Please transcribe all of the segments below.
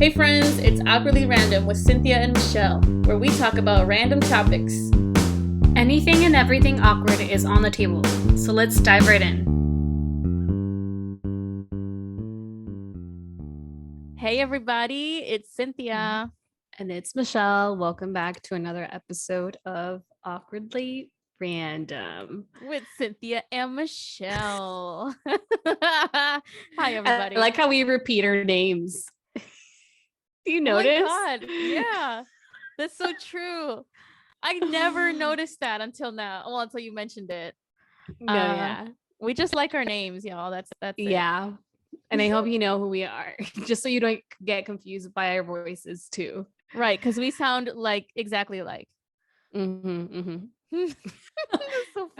Hey friends, it's Awkwardly Random with Cynthia and Michelle, where we talk about random topics. Anything and everything awkward is on the table, so let's dive right in. Hey everybody, it's Cynthia. And it's Michelle. Welcome back to another episode of Awkwardly Random. With Cynthia and Michelle. Hi everybody. I like how we repeat our names. Do you notice? Oh my God. Yeah, that's so true. I never noticed that until now. Well, until you mentioned it. No, yeah. We just like our names, y'all. That's it. Yeah. And I hope you know who we are, just so you don't get confused by our voices too. Right, because we sound like exactly like. So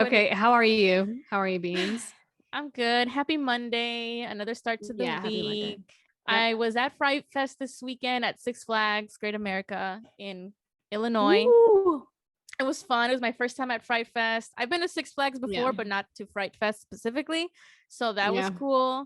okay, how are you? How are you, Beans? I'm good. Happy Monday. Another start to the week. Yep. I was at Fright Fest this weekend at Six Flags Great America in Illinois. Ooh. It was fun. It was my first time at Fright Fest. I've been to Six Flags before, but not to Fright Fest specifically. So that was cool.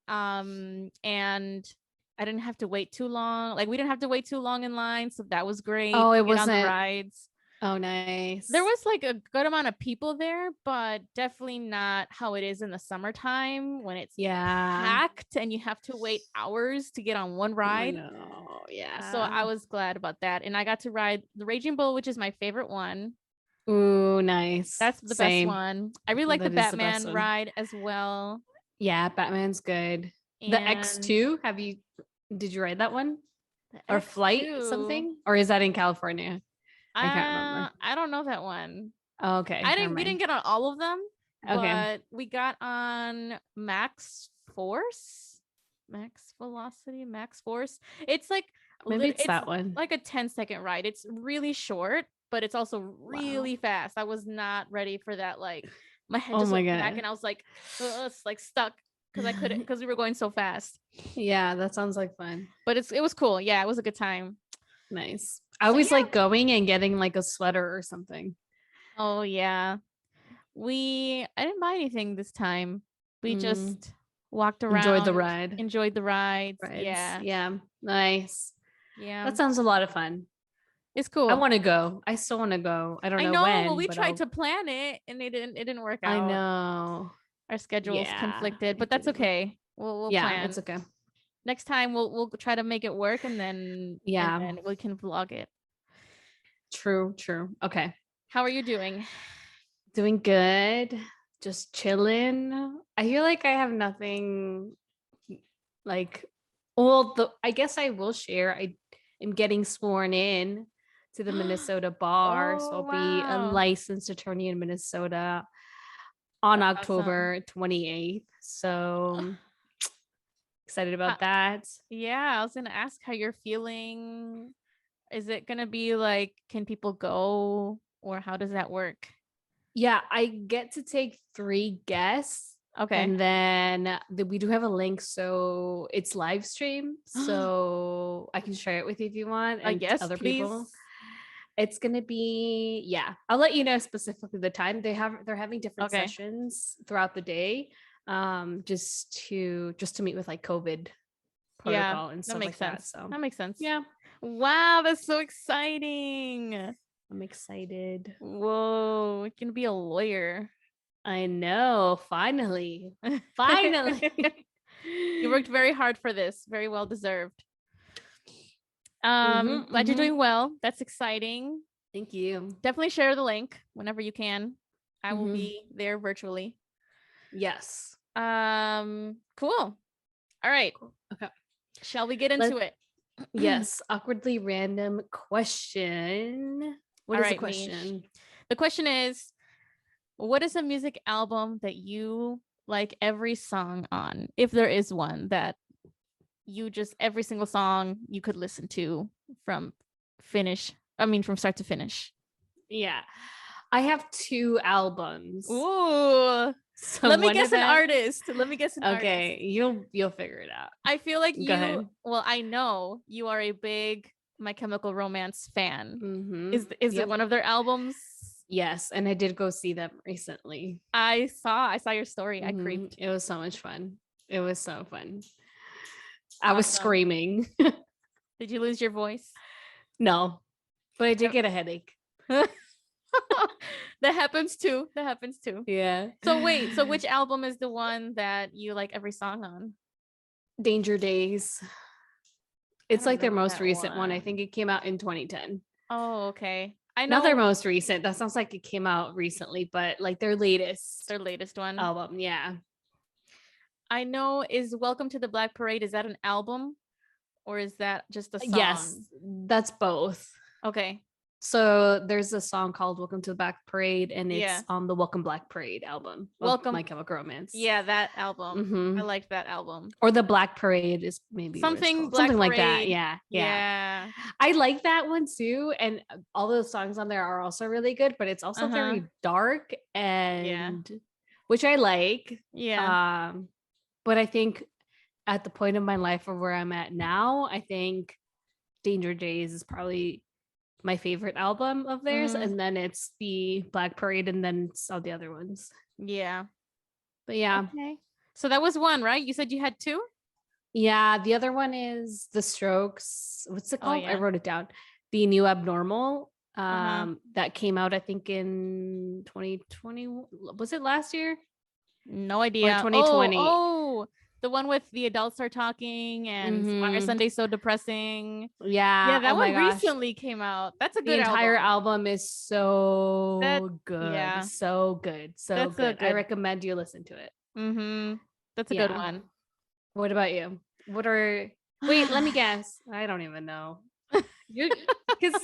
And I didn't have to wait too long. Like, we didn't have to wait too long in line. So that was great. Oh, it wasn't on the rides. Oh, nice. There was like a good amount of people there, but definitely not how it is in the summertime when it's packed and you have to wait hours to get on one ride. Oh, no. Yeah. So I was glad about that. And I got to ride the Raging Bull, which is my favorite one. Ooh, nice. That's the best one. I really like the Batman ride as well. Yeah, Batman's good. The X2, did you ride that one? Or X2. Flight something? Or is that in California? I can't remember. I don't know that one. Oh, okay. We didn't get on all of them. Okay. But we got on Max Force. Max Velocity, Max Force. It's like maybe it's that one. Like a 10-second ride. It's really short, but it's also really fast. I was not ready for that. Like, my head just went back and I was like, it's like stuck because I couldn't, because we were going so fast. Yeah, that sounds like fun. But it was cool. Yeah, it was a good time. Nice. I always like going and getting like a sweater or something. Oh yeah. I didn't buy anything this time. We just walked around. Enjoyed the rides. Yeah. Yeah. Nice. Yeah. That sounds a lot of fun. It's cool. I want to go. I still want to go. I don't know when. Well, we tried to plan it and it didn't work out. I know. Our schedules conflicted, but that's okay. We'll plan. It's okay. Next time we'll try to make it work and then we can vlog it. True. Okay. How are you doing? Doing good. Just chilling. I feel like I have nothing like, I guess I will share. I am getting sworn in to the Minnesota bar. So I'll be a licensed attorney in Minnesota on October 28th. So excited about that. Yeah, I was gonna ask how you're feeling. Is it gonna be like, can people go, or how does that work? Yeah, I get to take 3 guests. Okay. And then we do have a link, so it's live stream. So I can share it with you if you want. And other people. It's gonna be, I'll let you know specifically the time. They're having different sessions throughout the day. Just to meet with like COVID protocol and stuff like that. So that makes sense. Yeah. Wow, that's so exciting. I'm excited. Whoa, you can be a lawyer. I know. Finally. You worked very hard for this. Very well deserved. Glad you're doing well. That's exciting. Thank you. Definitely share the link whenever you can. I will be there virtually. Yes. Cool. All right. Okay. Shall we get into it? Yes. Awkwardly random question. What is the question? Mish. The question is, what is a music album that you like every song on? If there is one that you just, every single song you could listen to from start to finish. Yeah. I have 2 albums. Ooh. So let me guess an artist. Okay, you'll figure it out. I feel like Go ahead. Well, I know you are a big My Chemical Romance fan. Is it one of their albums? Yes, and I did go see them recently. I saw your story. I creeped. It was so much fun. It was so fun. I was screaming. Did you lose your voice? No, but I did get a headache. That happens too. Yeah. So wait, so which album is the one that you like every song on? Danger Days. It's like their most recent one. I think it came out in 2010. Oh, okay. I know. Not their most recent. That sounds like it came out recently, but like their latest one album. Yeah. I know. Is Welcome to the Black Parade, is that an album or is that just a song? Yes, that's both. Okay. So there's a song called Welcome to the Black Parade, and it's on the Welcome Black Parade album. Welcome My Chemical Romance. Yeah, that album. Mm-hmm. I liked that album. Or the Black Parade is maybe something like that. Yeah. I like that one too, and all those songs on there are also really good. But it's also very dark and which I like. Yeah. But I think at the point of my life of where I'm at now, I think Danger Days is probably my favorite album of theirs, and then it's the Black Parade, and then it's all the other ones. Yeah. But yeah. Okay. So that was one, right? You said you had two? Yeah, the other one is The Strokes. What's it called? I wrote it down. The New Abnormal. That came out, I think, in 2020. Was it last year? No idea. Or 2020. Oh, the one with the adults are talking and Why Are Sundays So Depressing? Yeah. That one recently came out. That's a good album. The entire album is so good. Yeah. So good. So good. I recommend you listen to it. That's a good one. What about you? Wait, let me guess. I don't even know. Because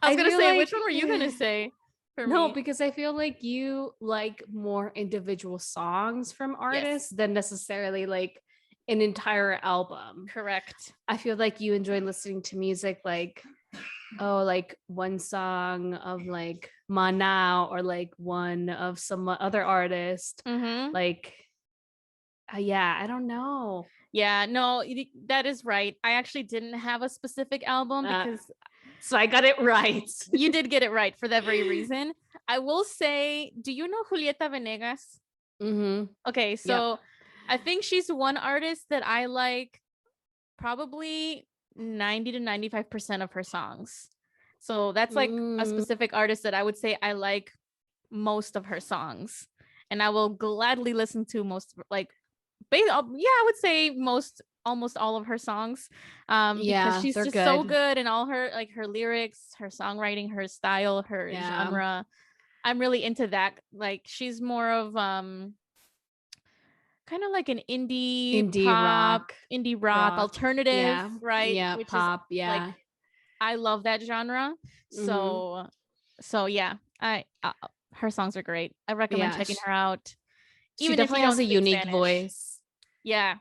I was gonna say, which one were you gonna say? No, because I feel like you like more individual songs from artists than necessarily like an entire album. Correct. I feel like you enjoy listening to music like like one song of like Mana or like one of some other artist. Like I don't know. Yeah, no, that is right. I actually didn't have a specific album because so I got it right. You did get it right for that very reason. I will say, do you know Julieta Venegas? Okay, so I think she's one artist that I like probably 90 to 95% of her songs. So that's like a specific artist that I would say I like most of her songs. And I will gladly listen to most, like, I would say almost all of her songs, because she's just so good, and all her her lyrics, her songwriting, her style, her genre. I'm really into that. Like, she's more of kind of like an indie rock, alternative, right? Yeah, which pop. Is, like, I love that genre. So yeah, her songs are great. I recommend checking her out. She definitely has a unique voice. Yeah,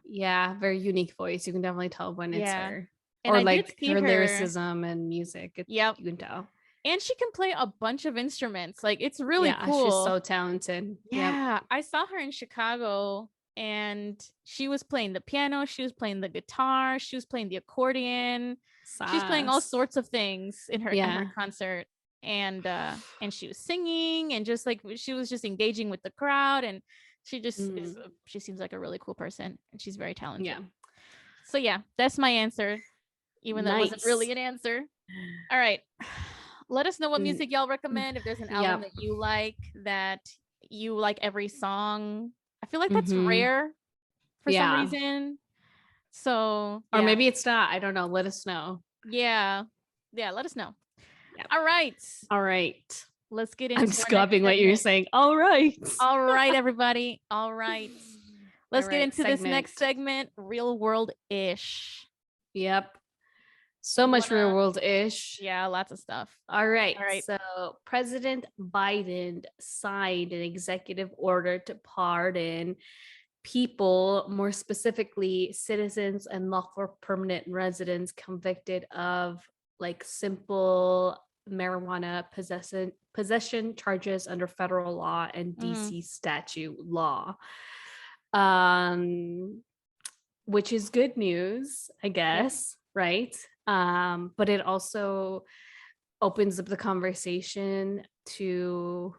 very unique voice. You can definitely tell when it's her. And or like her lyricism and music. You can tell. And she can play a bunch of instruments. Like, it's really cool. She's so talented. Yeah. I saw her in Chicago, and she was playing the piano, she was playing the guitar, she was playing the accordion. She's playing all sorts of things in her concert. And she was singing, and just like she was just engaging with the crowd, and she just she seems like a really cool person, and she's very talented. Yeah. So yeah, that's my answer, even though it wasn't really an answer. All right. Let us know what music y'all recommend. If there's an album that you like every song. I feel like that's rare for some reason. So or maybe it's not. I don't know. Let us know. Yeah, let us know. Yep. All right. Let's get into. I'm just copying what you're saying. All right, everybody. All right. Let's get into this next segment. Real world ish. Yep. So much real world ish. Yeah, lots of stuff. All right. So President Biden signed an executive order to pardon people, more specifically citizens and lawful permanent residents convicted of like simple marijuana possession charges under federal law and DC statute law, which is good news, I guess. Right. But it also opens up the conversation to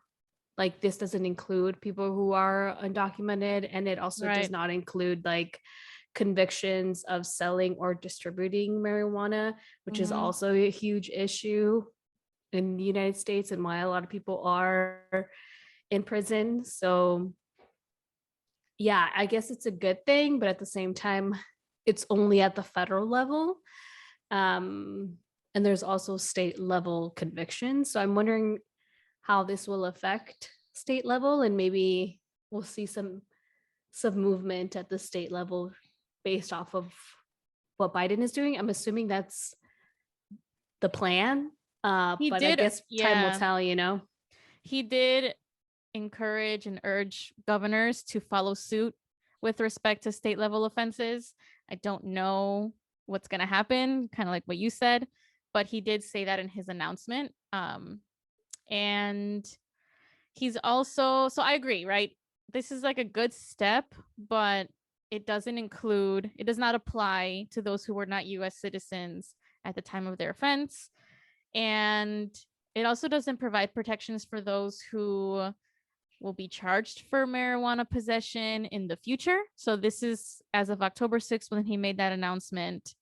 like, this doesn't include people who are undocumented, and it also does not include like convictions of selling or distributing marijuana, which is also a huge issue in the United States and why a lot of people are in prison. So yeah, I guess it's a good thing, but at the same time, it's only at the federal level. And there's also state level convictions. So I'm wondering how this will affect state level, and maybe we'll see some movement at the state level based off of what Biden is doing. I'm assuming that's the plan. But I guess time will tell, you know. He did encourage and urge governors to follow suit with respect to state level offenses. I don't know what's going to happen, kind of like what you said, but he did say that in his announcement. And he's also, so I agree, right? This is like a good step, but it does not apply to those who were not US citizens at the time of their offense. And it also doesn't provide protections for those who will be charged for marijuana possession in the future. So this is as of October 6th when he made that announcement.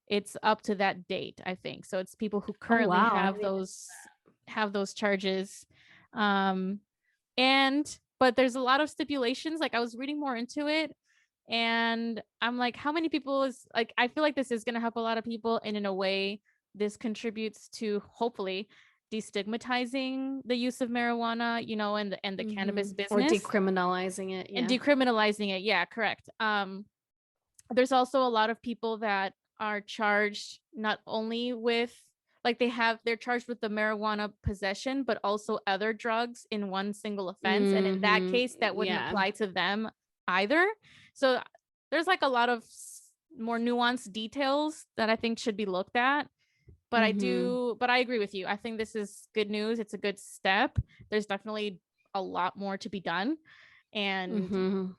It's up to that date, I think. So it's people who currently have those charges. But there's a lot of stipulations. Like I was reading more into it and I'm like, how many people is like, I feel like this is going to help a lot of people. And in a way, this contributes to hopefully destigmatizing the use of marijuana, you know, and the cannabis business, or decriminalizing it. And decriminalizing it. Yeah, correct. There's also a lot of people that are charged not only with like they're charged with the marijuana possession, but also other drugs in one single offense. And in that case, that wouldn't apply to them either. So there's like a lot of more nuanced details that I think should be looked at. But I agree with you. I think this is good news. It's a good step. There's definitely a lot more to be done. And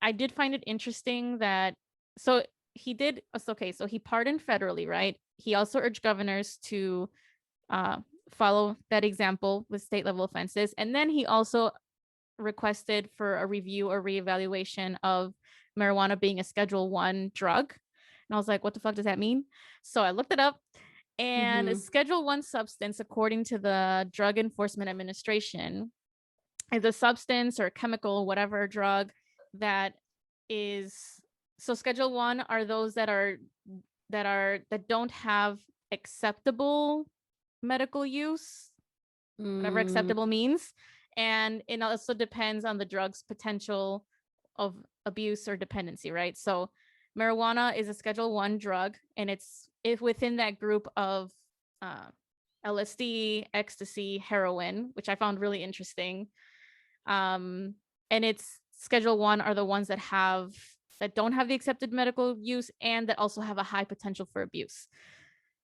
I did find it interesting that, so he pardoned federally, right? He also urged governors to follow that example with state level offenses. And then he also requested for a review or reevaluation of marijuana being a Schedule 1 drug. And I was like, what the fuck does that mean? So I looked it up. And a Schedule 1 substance, according to the Drug Enforcement Administration, is a substance or chemical, whatever drug that is. So Schedule 1 are those that don't have acceptable medical use, whatever acceptable means. And it also depends on the drug's potential of abuse or dependency, right? So marijuana is a Schedule 1 drug, and it's within that group of LSD, ecstasy, heroin, which I found really interesting. And it's Schedule 1 are the ones that don't have the accepted medical use and that also have a high potential for abuse.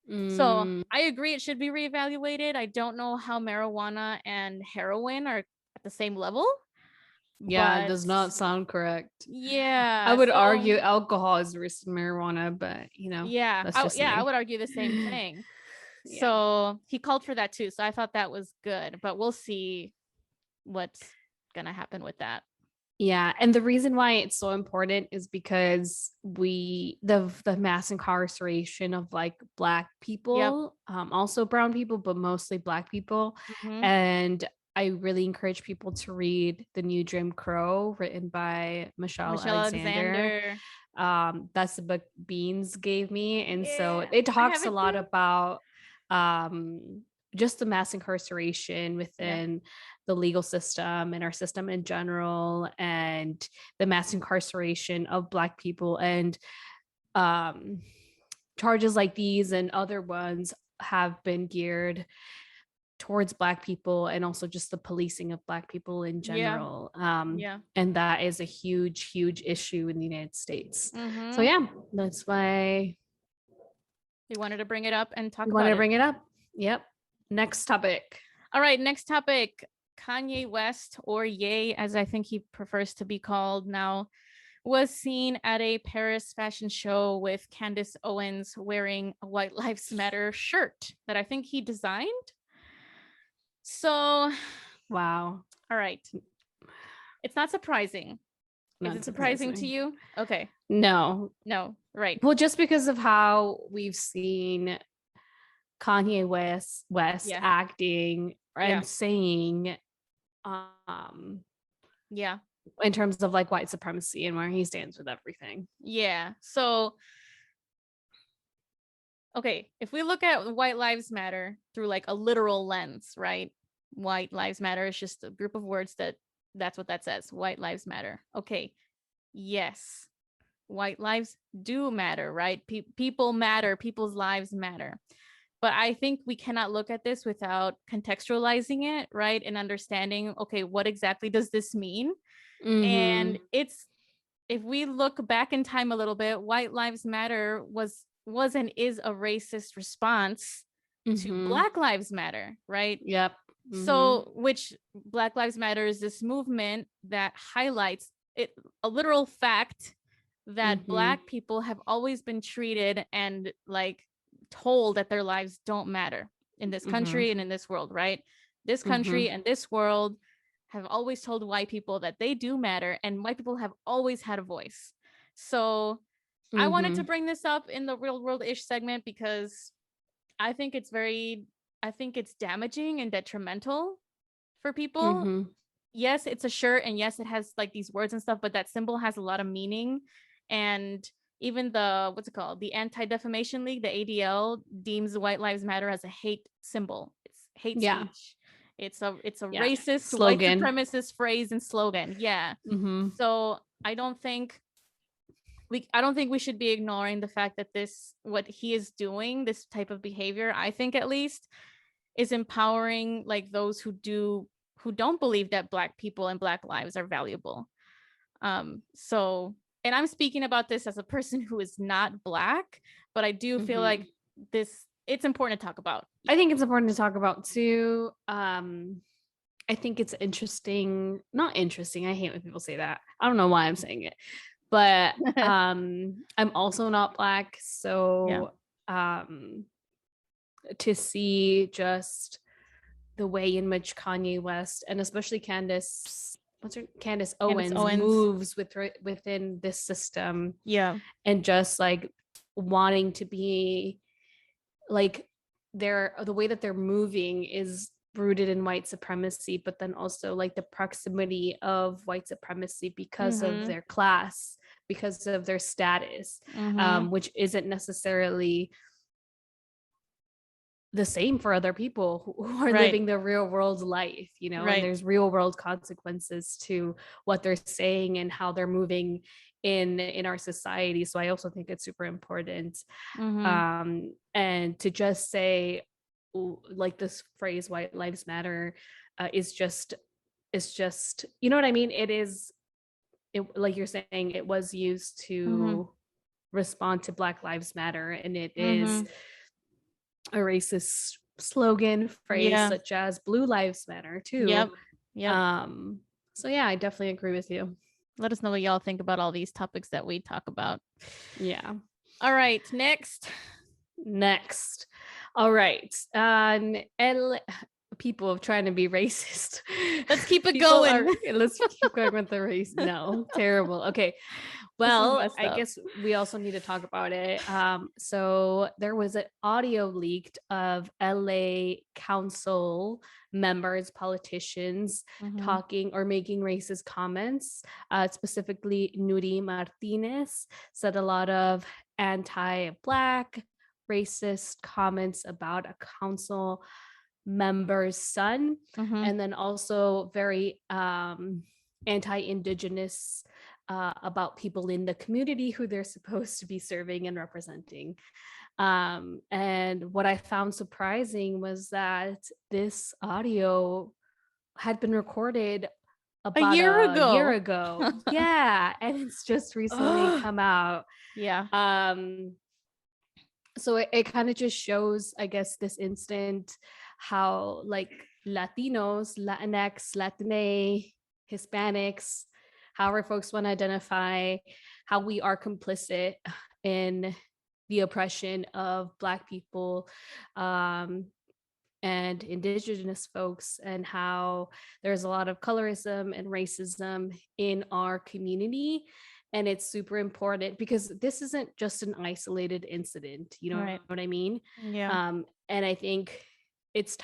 So I agree it should be reevaluated. I don't know how marijuana and heroin are at the same level. Yeah, it does not sound correct. Yeah. I would argue alcohol is worse than marijuana, but you know. Yeah. I would argue the same thing. So he called for that too. So I thought that was good, but we'll see what's gonna happen with that. Yeah, and the reason why it's so important is because the mass incarceration of like Black people, also brown people, but mostly Black people. And I really encourage people to read The New Jim Crow, written by Michelle Alexander. That's the book Beans gave me, and so it talks a lot about just the mass incarceration within the legal system and our system in general, and the mass incarceration of Black people. And charges like these and other ones have been geared towards Black people, and also just the policing of Black people in general. And that is a huge issue in the United States. So yeah, that's why we wanted to bring it up and talk about it. Wanted to bring it up. Yep. Next topic. All right, next topic. Kanye West, or Ye, as I think he prefers to be called now, was seen at a Paris fashion show with Candace Owens wearing a White Lives Matter shirt that I think he designed. So, wow. All right. It's not surprising Is it surprising to you? Okay. No, right. Well, just because of how we've seen Kanye West acting and saying, in terms of like white supremacy and where he stands with everything. Yeah. So, okay, if we look at White Lives Matter through like a literal lens, right? White Lives Matter is just a group of words that's what that says. White Lives Matter. Okay. Yes. White lives do matter, right? People matter. People's lives matter. But I think we cannot look at this without contextualizing it, right? And understanding, okay, what exactly does this mean? And if we look back in time a little bit, White Lives Matter was and is a racist response to Black Lives Matter, right? Yep. So, which Black Lives Matter is this movement that highlights a literal fact that Black people have always been treated and like told that their lives don't matter in this country and in this world, right? This country and this world have always told white people that they do matter, and white people have always had a voice. So I wanted to bring this up in the real world-ish segment because I think it's damaging and detrimental for people. Yes, it's a shirt, and yes, it has like these words and stuff, but that symbol has a lot of meaning. And even the the Anti-Defamation League, the ADL, deems White Lives Matter as a hate symbol. It's hate speech. It's a racist slogan. White supremacist phrase and slogan. Yeah. So I don't think we should be ignoring the fact that what he is doing, this type of behavior, I think at least, is empowering like those who don't believe that Black people and Black lives are valuable. So, and I'm speaking about this as a person who is not Black, but I do feel like it's important to talk about. I think it's important to talk about too. I think it's interesting, not interesting. I hate when people say that. I don't know why I'm saying it, but I'm also not Black. So to see just the way in which Kanye West and especially Candace Owens moves within this system. Yeah. And just like wanting to be like the way that they're moving is rooted in white supremacy, but then also like the proximity of white supremacy because of their class, because of their status, which isn't necessarily the same for other people who are living the real world life, and there's real world consequences to what they're saying and how they're moving in our society. So I also think it's super important. And to just say like this phrase White Lives Matter is just you know what I mean? Like you're saying, it was used to respond to Black Lives Matter, and it is a racist slogan phrase such as Blue Lives Matter too. Yep. So yeah, I definitely agree with you. Let us know what y'all think about all these topics that we talk about. Yeah. All right, next. All right. People of trying to be racist. Let's keep it going. Let's keep going with the race. No, terrible. Okay. Well, I guess we also need to talk about it. So there was an audio leaked of LA council members, politicians talking or making racist comments. Specifically, Nuri Martinez said a lot of anti-Black racist comments about a council member's son, and then also very anti-Indigenous about people in the community who they're supposed to be serving and representing. And what I found surprising was that this audio had been recorded about a year ago. Yeah, and it's just recently come out. Yeah. So it kind of just shows, I guess, this instant how like Latinos, Latinx, Latine, Hispanics, however folks want to identify, how we are complicit in the oppression of Black people, and indigenous folks, and how there's a lot of colorism and racism in our community. And it's super important because this isn't just an isolated incident, you know what I mean? Yeah. And I think it's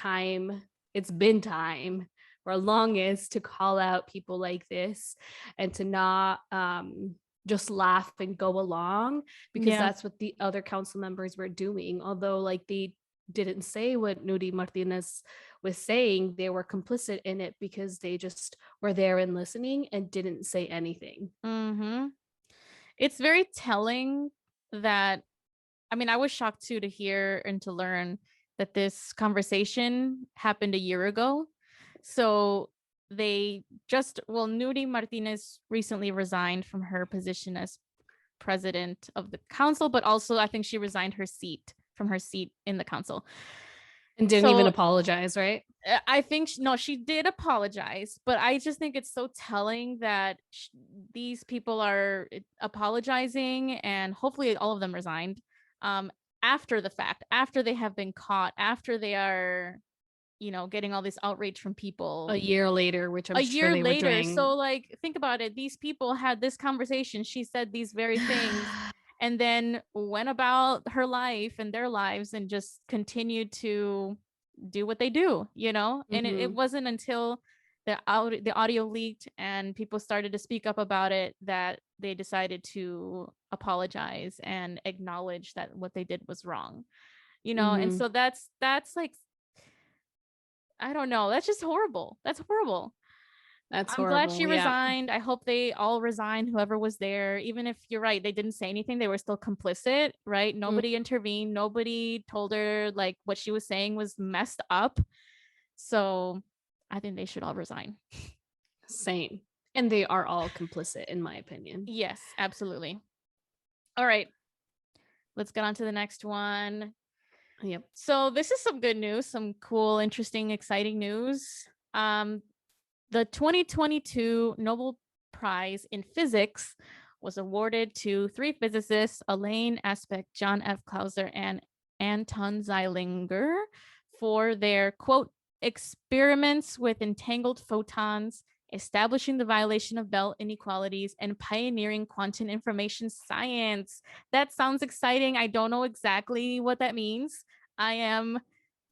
been time for longest to call out people like this, and to not just laugh and go along, because that's what the other council members were doing. Although like they didn't say what Nuri Martinez was saying, they were complicit in it because they just were there and listening and didn't say anything. It's very telling that, I mean, I was shocked too to hear and to learn that this conversation happened a year ago. So Nuri Martinez recently resigned from her position as president of the council, but also I think she resigned from her seat in the council. And didn't even apologize, right? I think no, she did apologize, but I just think it's so telling that these people are apologizing, and hopefully all of them resigned after the fact, after they have been caught, after they are, getting all this outrage from people a year later, which I'm sure they were doing. So like, think about it. These people had this conversation. She said these very things and then went about her life and their lives and just continued to do what they do, and it wasn't until the audio leaked and people started to speak up about it that they decided to apologize and acknowledge that what they did was wrong, and so that's like, I don't know, that's just horrible. That's horrible. I'm glad she resigned. I hope they all resign, whoever was there. Even if you're right, they didn't say anything, they were still complicit, right? Nobody intervened. Nobody told her like what she was saying was messed up. So I think they should all resign. Same. And they are all complicit, in my opinion. Yes, absolutely. All right. Let's get on to the next one. Yep. So this is some good news, some cool, interesting, exciting news. The 2022 Nobel Prize in Physics was awarded to 3 physicists, Elaine Aspect, John F. Clauser, and Anton Zeilinger, for their, quote, experiments with entangled photons, establishing the violation of Bell inequalities, and pioneering quantum information science. That sounds exciting. I don't know exactly what that means. I am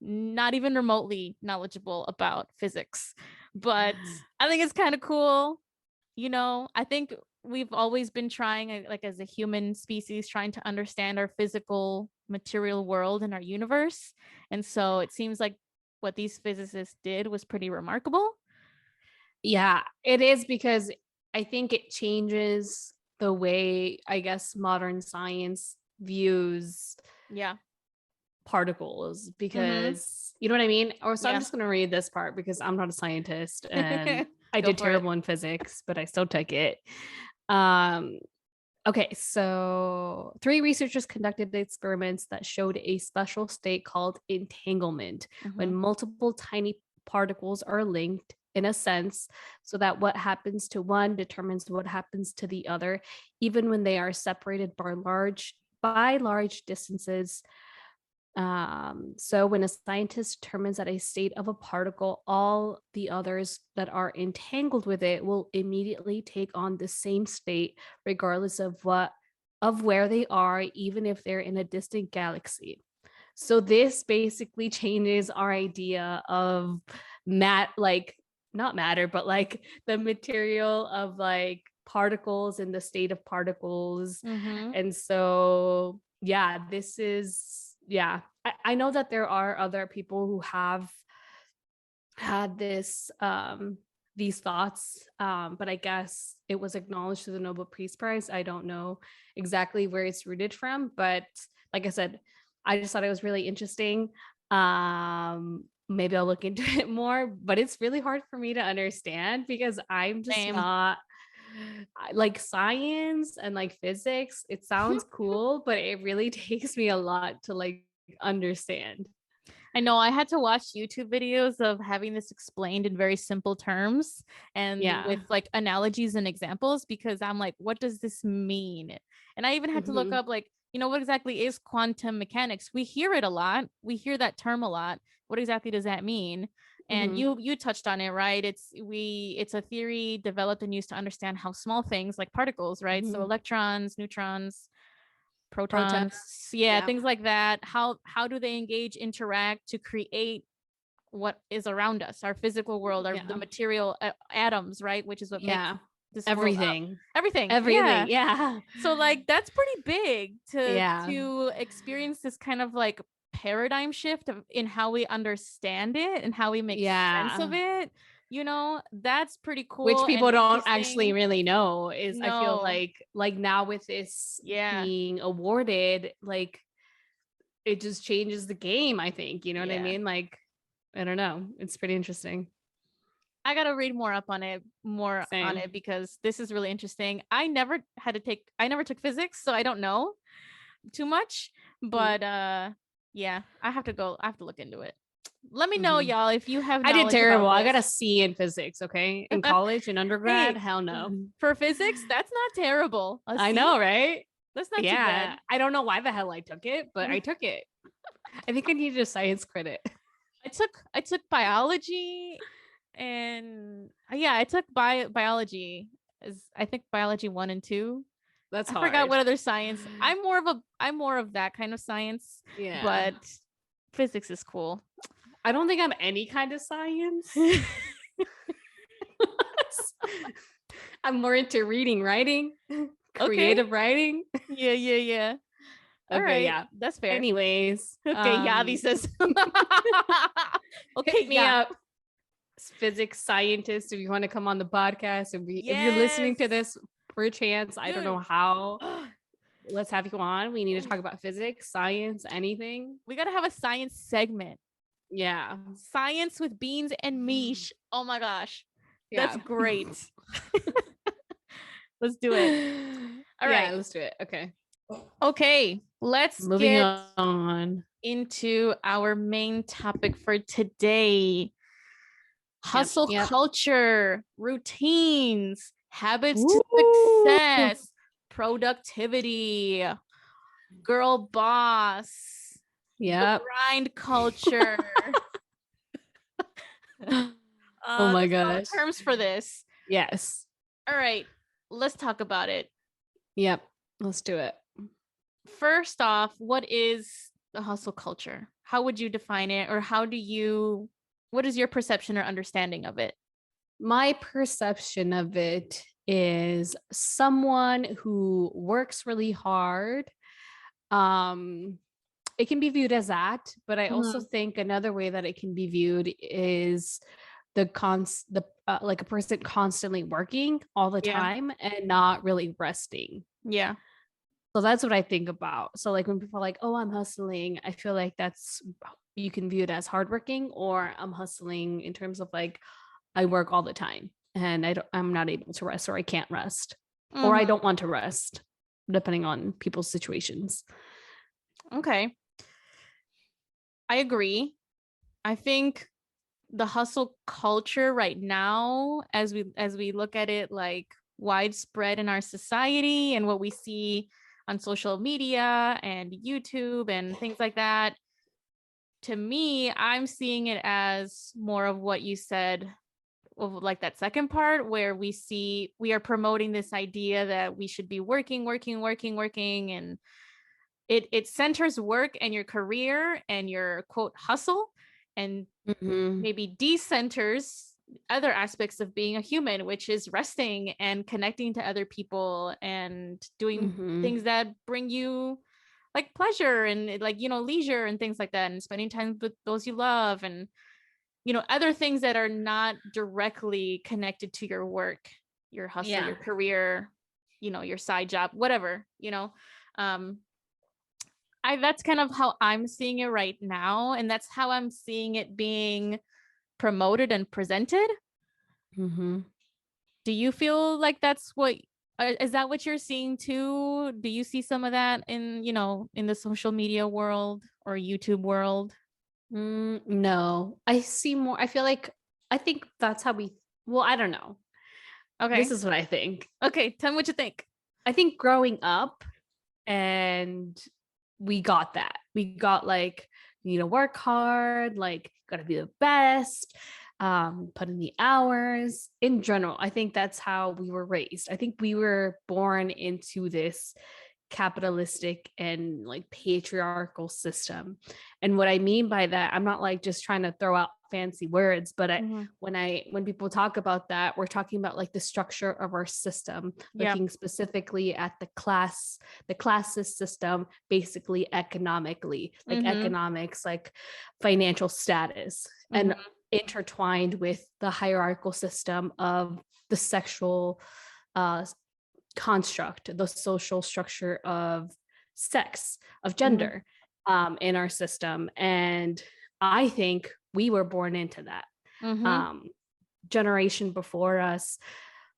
not even remotely knowledgeable about physics, but I think it's kind of cool. I think we've always been trying, like as a human species, trying to understand our physical material world and our universe. And so it seems like what these physicists did was pretty remarkable. Yeah, it is, because I think it changes the way, I guess, modern science views particles, because you know what I mean? Or so I'm just going to read this part because I'm not a scientist and I did terrible in physics, but I still took it. Okay, so 3 researchers conducted experiments that showed a special state called entanglement, when multiple tiny particles are linked in a sense, so that what happens to one determines what happens to the other, even when they are separated by large distances. So when a scientist determines that a state of a particle, all the others that are entangled with it will immediately take on the same state, regardless of where they are, even if they're in a distant galaxy. So this basically changes our idea of not matter, but like the material of like particles and the state of particles. And so this is I know that there are other people who have had these thoughts, but I guess it was acknowledged through the Nobel Peace Prize. I don't know exactly where it's rooted from, but like I said, I just thought it was really interesting. Maybe I'll look into it more, but it's really hard for me to understand because I'm just not like science and like physics. It sounds cool, but it really takes me a lot to like understand. I know I had to watch YouTube videos of having this explained in very simple terms and with like analogies and examples, because I'm like, what does this mean? And I even had to look up like, what exactly is quantum mechanics? We hear it a lot. We hear that term a lot. What exactly does that mean? And you touched on it, right? It's a theory developed and used to understand how small things like particles, right? So electrons, neutrons, protons, things like that. How do they engage, interact to create what is around us, our physical world, the material atoms, right? Which is what makes this everything. Everything. Yeah. So like that's pretty big to experience this kind of like paradigm shift in how we understand it and how we make sense of it. That's pretty cool. Which people don't actually really know is I feel like now with this being awarded, like it just changes the game, I think. You know what I mean? Like, I don't know. It's pretty interesting. I gotta read more on it because this is really interesting. I never took physics, so I don't know too much. But I have to look into it. Let me know, y'all, if you have. I did terrible. I got a C in physics. Okay, in college and undergrad, hell no. For physics, that's not terrible. I know, right? That's not too bad. I don't know why the hell I took it, but I took it. I think I needed a science credit. I took biology, and I took biology. I think biology 1 and 2. That's hard. I forgot what other science. I'm more of that kind of science. Yeah, but physics is cool. I don't think I'm any kind of science. I'm more into reading, writing, creative writing. Yeah. All right. Yeah, that's fair. Anyways, okay. Yavi says, okay, hit me up, physics scientist, if you want to come on the podcast. If you're listening to this per chance, I don't know how. Let's have you on. We need to talk about physics, science, anything. We gotta have a science segment. Yeah, science with Beans and Mish. Oh my gosh, that's great. Let's do it. All right, let's do it. Okay, let's moving on into our main topic for today. Hustle culture, routines, habits to success, productivity, girl boss, grind culture. Oh my gosh. Terms for this. Yes. All right, let's talk about it. Yep, let's do it. First off, what is the hustle culture? How would you define it, or what is your perception or understanding of it? My perception of it is someone who works really hard. It can be viewed as that, but I also think another way that it can be viewed is like a person constantly working all the time and not really resting. Yeah. So that's what I think about. So like when people are like, oh, I'm hustling, I feel like you can view it as hardworking, or I'm hustling in terms of like, I work all the time and I'm not able to rest, or I can't rest, or I don't want to rest, depending on people's situations. Okay. I agree. I think the hustle culture right now, as we look at it like widespread in our society and what we see on social media and YouTube and things like that, to me, I'm seeing it as more of what you said, of like that second part, where we are promoting this idea that we should be working, and it centers work and your career and your quote hustle, and maybe decenters other aspects of being a human, which is resting and connecting to other people and doing things that bring you like pleasure and like, leisure and things like that, and spending time with those you love, and other things that are not directly connected to your work, your hustle, your career, your side job, whatever, that's kind of how I'm seeing it right now, and that's how I'm seeing it being promoted and presented. Do you feel like that's is that what you're seeing too? Do you see some of that in the social media world or YouTube world? No, I see more. I think that's how I don't know. Okay, this is what I think. Okay, tell me what you think. I think growing up and we got that. We got like, you need to work hard, like gotta be the best, put in the hours. In general, I think that's how we were raised. I think we were born into this capitalistic and like patriarchal system. And what I mean by that, I'm not like just trying to throw out fancy words, but when people talk about that, we're talking about like the structure of our system, looking specifically at the classist system, basically economically, like economics, like financial status, and intertwined with the hierarchical system of the sexual construct, the social structure of sex, of gender, in our system. And I think we were born into that. Generation before us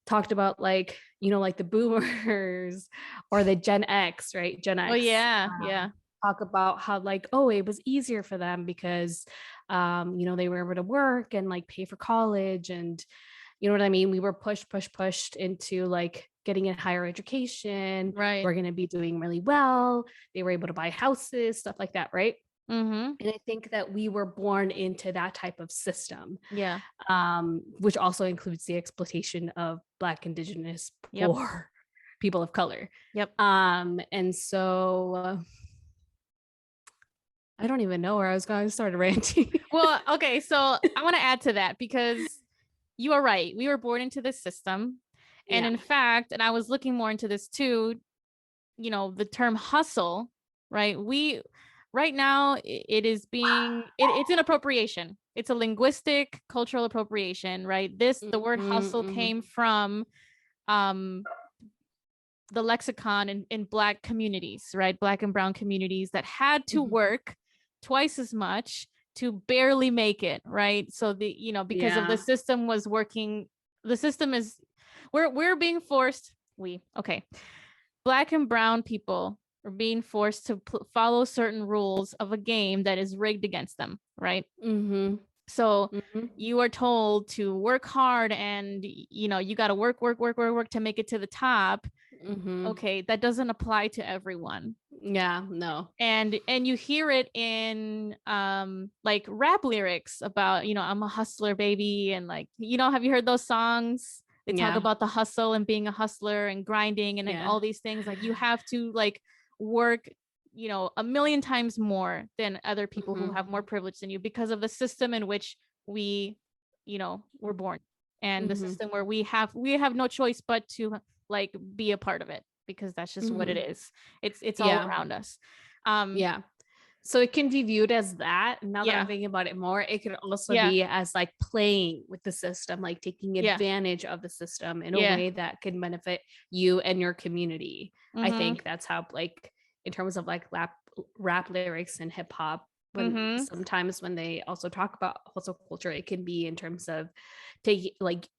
talked about like, you know, like the boomers or the Gen X, right? Gen X. Oh yeah. Talk about how like, oh, it was easier for them because you know, they were able to work and like pay for college, and you know what I mean? We were pushed into like getting a higher education. Right. We're going to be doing really well. They were able to buy houses, stuff like that. Right. And I think that we were born into that type of system. Yeah. Which also includes the exploitation of Black, Indigenous, poor people of color. Yep. And so I don't even know where I was going to start ranting. Well, okay. So I want to add to that because you are right. We were born into this system. And in fact, and I was looking more into this too, you know, the term hustle, right? Right now it is being, it's an appropriation. It's a linguistic, cultural appropriation, right? The word hustle came from the lexicon in Black communities, right? Black and brown communities that had to work twice as much to barely make it, right? So because of the system was working, the system is, we're being forced, Black and brown people are being forced to follow certain rules of a game that is rigged against them, right? So you are told to work hard and, you know, you got to work to make it to the top. Okay, that doesn't apply to everyone. Yeah, no. And you hear it in like rap lyrics about, you know, I'm a hustler, baby. And like, you know, have you heard those songs? They talk about the hustle and being a hustler and grinding and like all these things. Like you have to like work, you know, a million times more than other people who have more privilege than you because of the system in which we, you know, were born, and the system where we have no choice but to like be a part of it, because that's just what it is. It's all around us. So it can be viewed as that. Now that I'm thinking about it more, it could also be as like playing with the system, like taking advantage of the system in a way that can benefit you and your community. I think that's how, like, in terms of like rap lyrics and hip hop, sometimes when they also talk about hustle culture, it can be in terms of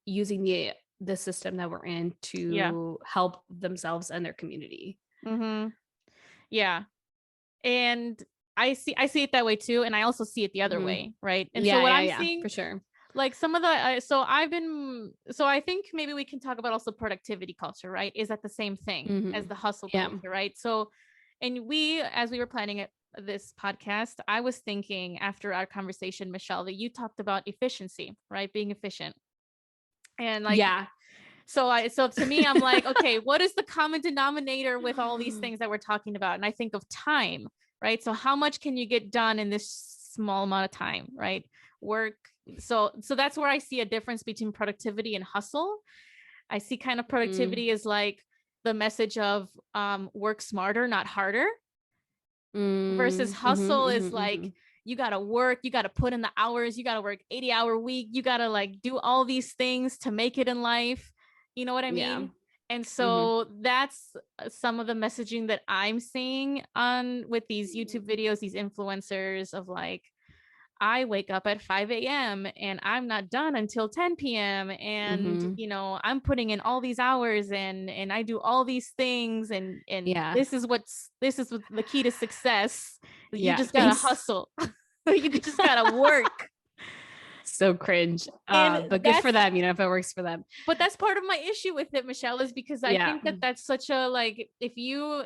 using the system that we're in to help themselves and their community. Yeah. And I see it that way too. And I also see it the other way. Right. And so what I'm seeing, for sure, like some of the, so I think maybe we can talk about also productivity culture, right? Is that the same thing as the hustle culture, right? So, and as we were planning this podcast, I was thinking after our conversation, Michelle, that you talked about efficiency, right? Being efficient. And like, so to me, I'm like, okay, what is the common denominator with all these things that we're talking about? And I think of time, right? So how much can you get done in this small amount of time, right? Work. So that's where I see a difference between productivity and hustle. I see kind of productivity is like the message of work smarter, not harder, versus hustle is like, you got to work, you got to put in the hours, you got to work 80-hour week, you got to like do all these things to make it in life. You know what I mean? And so that's some of the messaging that I'm seeing with these YouTube videos, these influencers of like, I wake up at 5 a.m. and I'm not done until 10 p.m. And, you know, I'm putting in all these hours and I do all these things. And this is what the key to success. You just got to hustle. You just got to work. So cringe. But good for them, you know, if it works for them. But that's part of my issue with it, Michelle, is because I think that that's such a, like, if you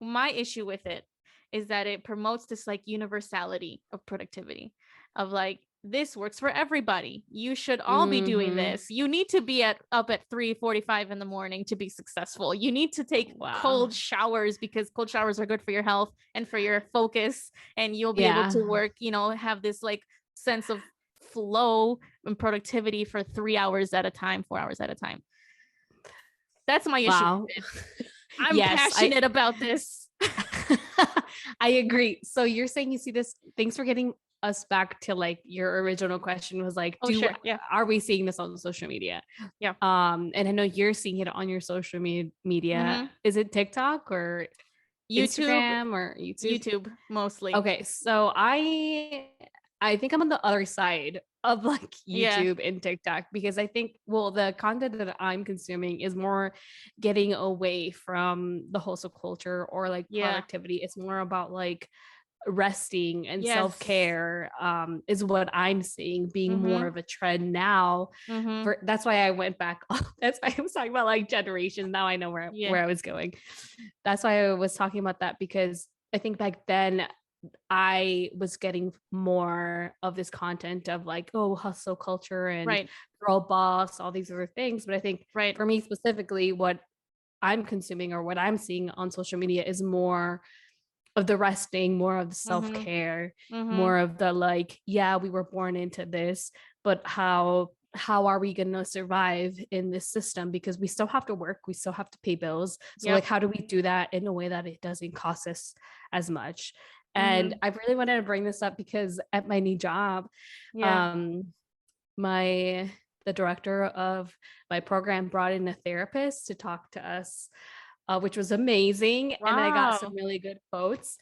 my issue with it is that it promotes this like universality of productivity, of like, this works for everybody. You should all be doing this. You need to be up at 3:45 in the morning to be successful. You need to take cold showers because cold showers are good for your health and for your focus, and you'll be able to work, have this like sense of flow and productivity for 3 hours at a time, 4 hours at a time. That's my issue. I'm passionate about this. I agree. So you're saying you see this. Thanks for getting us back to like your original question was like, are we seeing this on social media? Yeah. And I know you're seeing it on your social media. Is it TikTok or YouTube? Instagram or YouTube? YouTube mostly. Okay, so I think I'm on the other side of like YouTube and TikTok, because I think, the content that I'm consuming is more getting away from the hustle culture or like productivity. It's more about like resting and self-care, is what I'm seeing being more of a trend now. That's why I went back. That's why I was talking about like generations. Now I know where I was going. That's why I was talking about that, because I think back then I was getting more of this content of like, hustle culture and girl boss, all these other things. But I think for me specifically, what I'm consuming or what I'm seeing on social media is more of the resting, more of the self-care, more of the like, we were born into this, but how are we going to survive in this system? Because we still have to work, we still have to pay bills. So like, how do we do that in a way that it doesn't cost us as much? And I really wanted to bring this up because at my new job, the director of my program brought in a therapist to talk to us, which was amazing. And I got some really good quotes,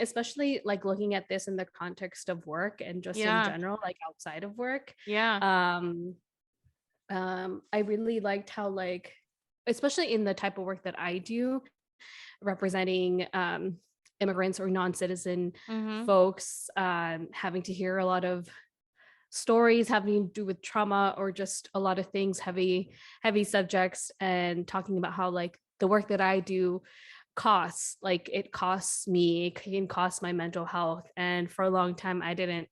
especially like looking at this in the context of work and just in general, like outside of work. I really liked how, like, especially in the type of work that I do, representing immigrants or non-citizen folks, having to hear a lot of stories having to do with trauma or just a lot of things, heavy subjects, and talking about how like the work that I do costs, like it costs me, it can cost my mental health. And for a long time I didn't,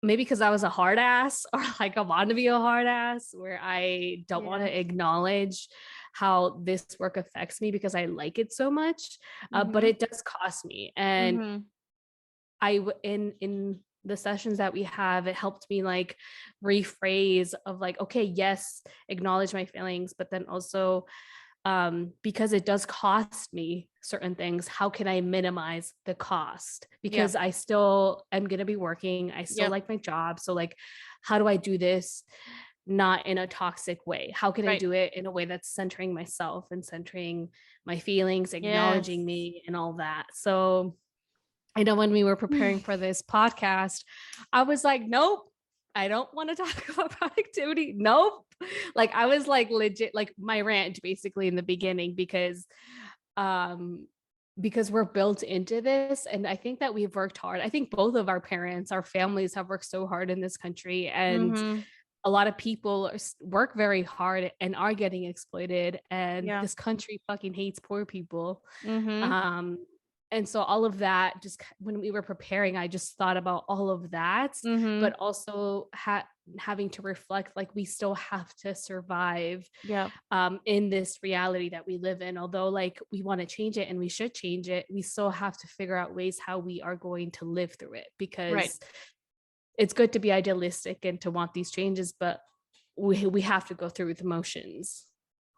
maybe because I was a hard ass, or like I want to be a hard ass, where I don't want to acknowledge how this work affects me because I like it so much, but it does cost me. And in the sessions that we have, it helped me like rephrase of like, okay, yes, acknowledge my feelings, but then also because it does cost me certain things, how can I minimize the cost? Because I still am going to be working. I still like my job. So like, how do I do this not in a toxic way? How can I do it in a way that's centering myself and centering my feelings, acknowledging me and all that? So I know when we were preparing for this podcast, I was like, nope, I don't want to talk about productivity. Nope. Like I was like legit, like my rant basically in the beginning, because we're built into this. And I think that we've worked hard. I think both of our parents, our families have worked so hard in this country. And a lot of people work very hard and are getting exploited. And this country fucking hates poor people. And so all of that, just when we were preparing, I just thought about all of that, but also having to reflect, like we still have to survive in this reality that we live in. Although like we want to change it and we should change it, we still have to figure out ways how we are going to live through it, because it's good to be idealistic and to want these changes, but we have to go through the motions.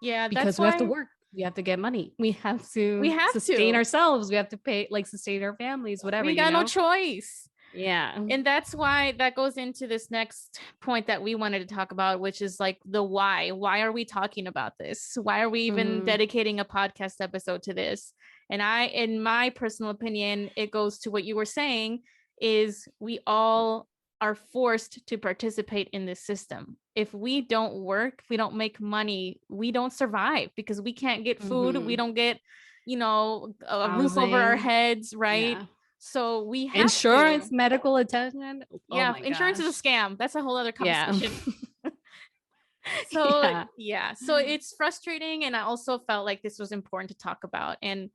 Yeah, because we have to work. We have to get money. We have to sustain ourselves. We have to pay, like sustain our families, whatever. We got no choice. Yeah. And that's why that goes into this next point that we wanted to talk about, which is like the why. Why are we talking about this? Why are we even dedicating a podcast episode to this? And in my personal opinion, it goes to what you were saying, is we all are forced to participate in this system. If we don't work, if we don't make money, we don't survive, because we can't get food. We don't get, a roof over our heads, right? Yeah. So we have So yeah, so it's frustrating, and I also felt like this was important to talk about. And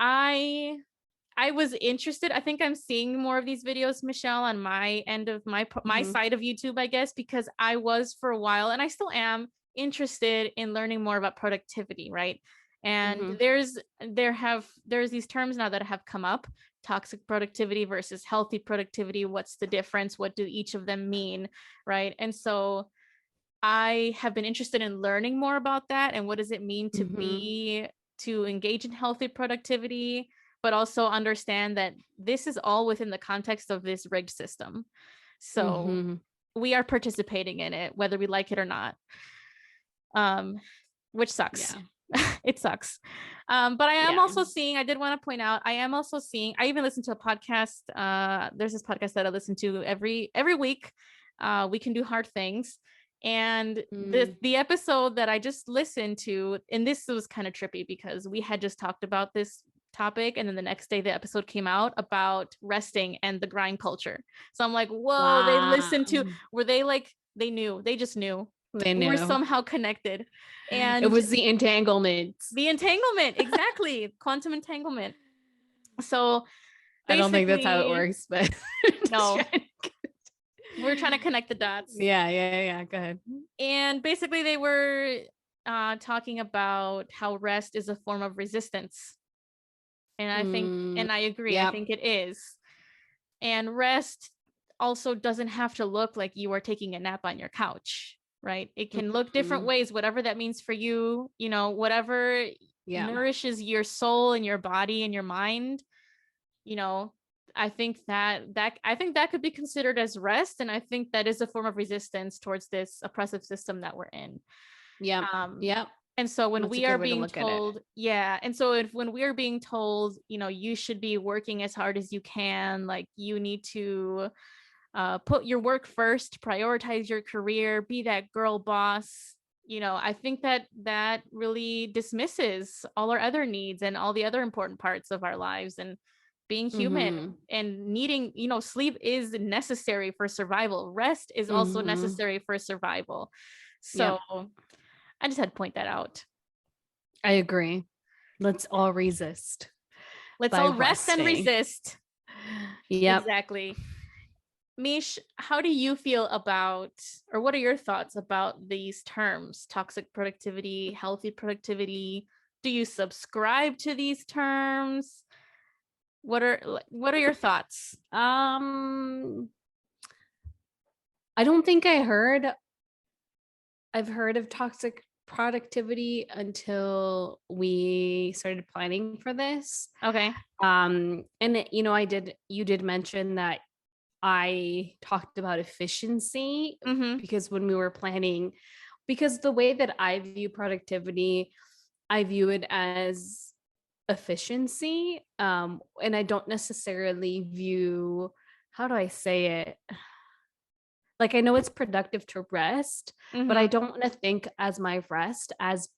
I was interested. I think I'm seeing more of these videos, Michelle, on my end of my side of YouTube, I guess, because I was for a while, and I still am interested in learning more about productivity, right? And there's these terms now that have come up: toxic productivity versus healthy productivity. What's the difference? What do each of them mean, right? And so I have been interested in learning more about that, and what does it mean to engage in healthy productivity, but also understand that this is all within the context of this rigged system. So we are participating in it, whether we like it or not. Which sucks. It sucks. But I am also seeing, I did want to point out, I am also seeing, I even listened to a podcast. There's this podcast that I listen to every week. We Can Do Hard Things. And the episode that I just listened to, and this was kind of trippy because we had just talked about this topic, and then the next day the episode came out about resting and the grind culture. So I'm like, whoa, they listened to, were they like, they knew, they just knew. They knew. We were somehow connected. And it was the entanglement. Exactly. Quantum entanglement. So I don't think that's how it works, but no. We're trying to connect the dots. Yeah. Go ahead. And basically they were talking about how rest is a form of resistance. And I think, and I agree, I think it is. And rest also doesn't have to look like you are taking a nap on your couch, right? It can look different ways, whatever that means for you, you know, whatever nourishes your soul and your body and your mind, you know. I think that could be considered as rest, and I think that is a form of resistance towards this oppressive system that we're in. And so when we are being told, when we are being told, you know, you should be working as hard as you can, like you need to put your work first, prioritize your career, be that girl boss, you know, I think that really dismisses all our other needs and all the other important parts of our lives, and being human and needing, you know, sleep is necessary for survival. Rest is also necessary for survival. So I just had to point that out. I agree. Let's all resist. Let's all rest and resist. Exactly. Mish, how do you feel about, or what are your thoughts about these terms? Toxic productivity, healthy productivity. Do you subscribe to these terms? What are your thoughts? I don't think I've heard of toxic productivity until we started planning for this. Okay. And you know, you did mention that I talked about efficiency because when we were planning, because the way that I view productivity, I view it as efficiency. And I don't necessarily view, how do I say it? Like, I know it's productive to rest, but I don't want to think as my rest as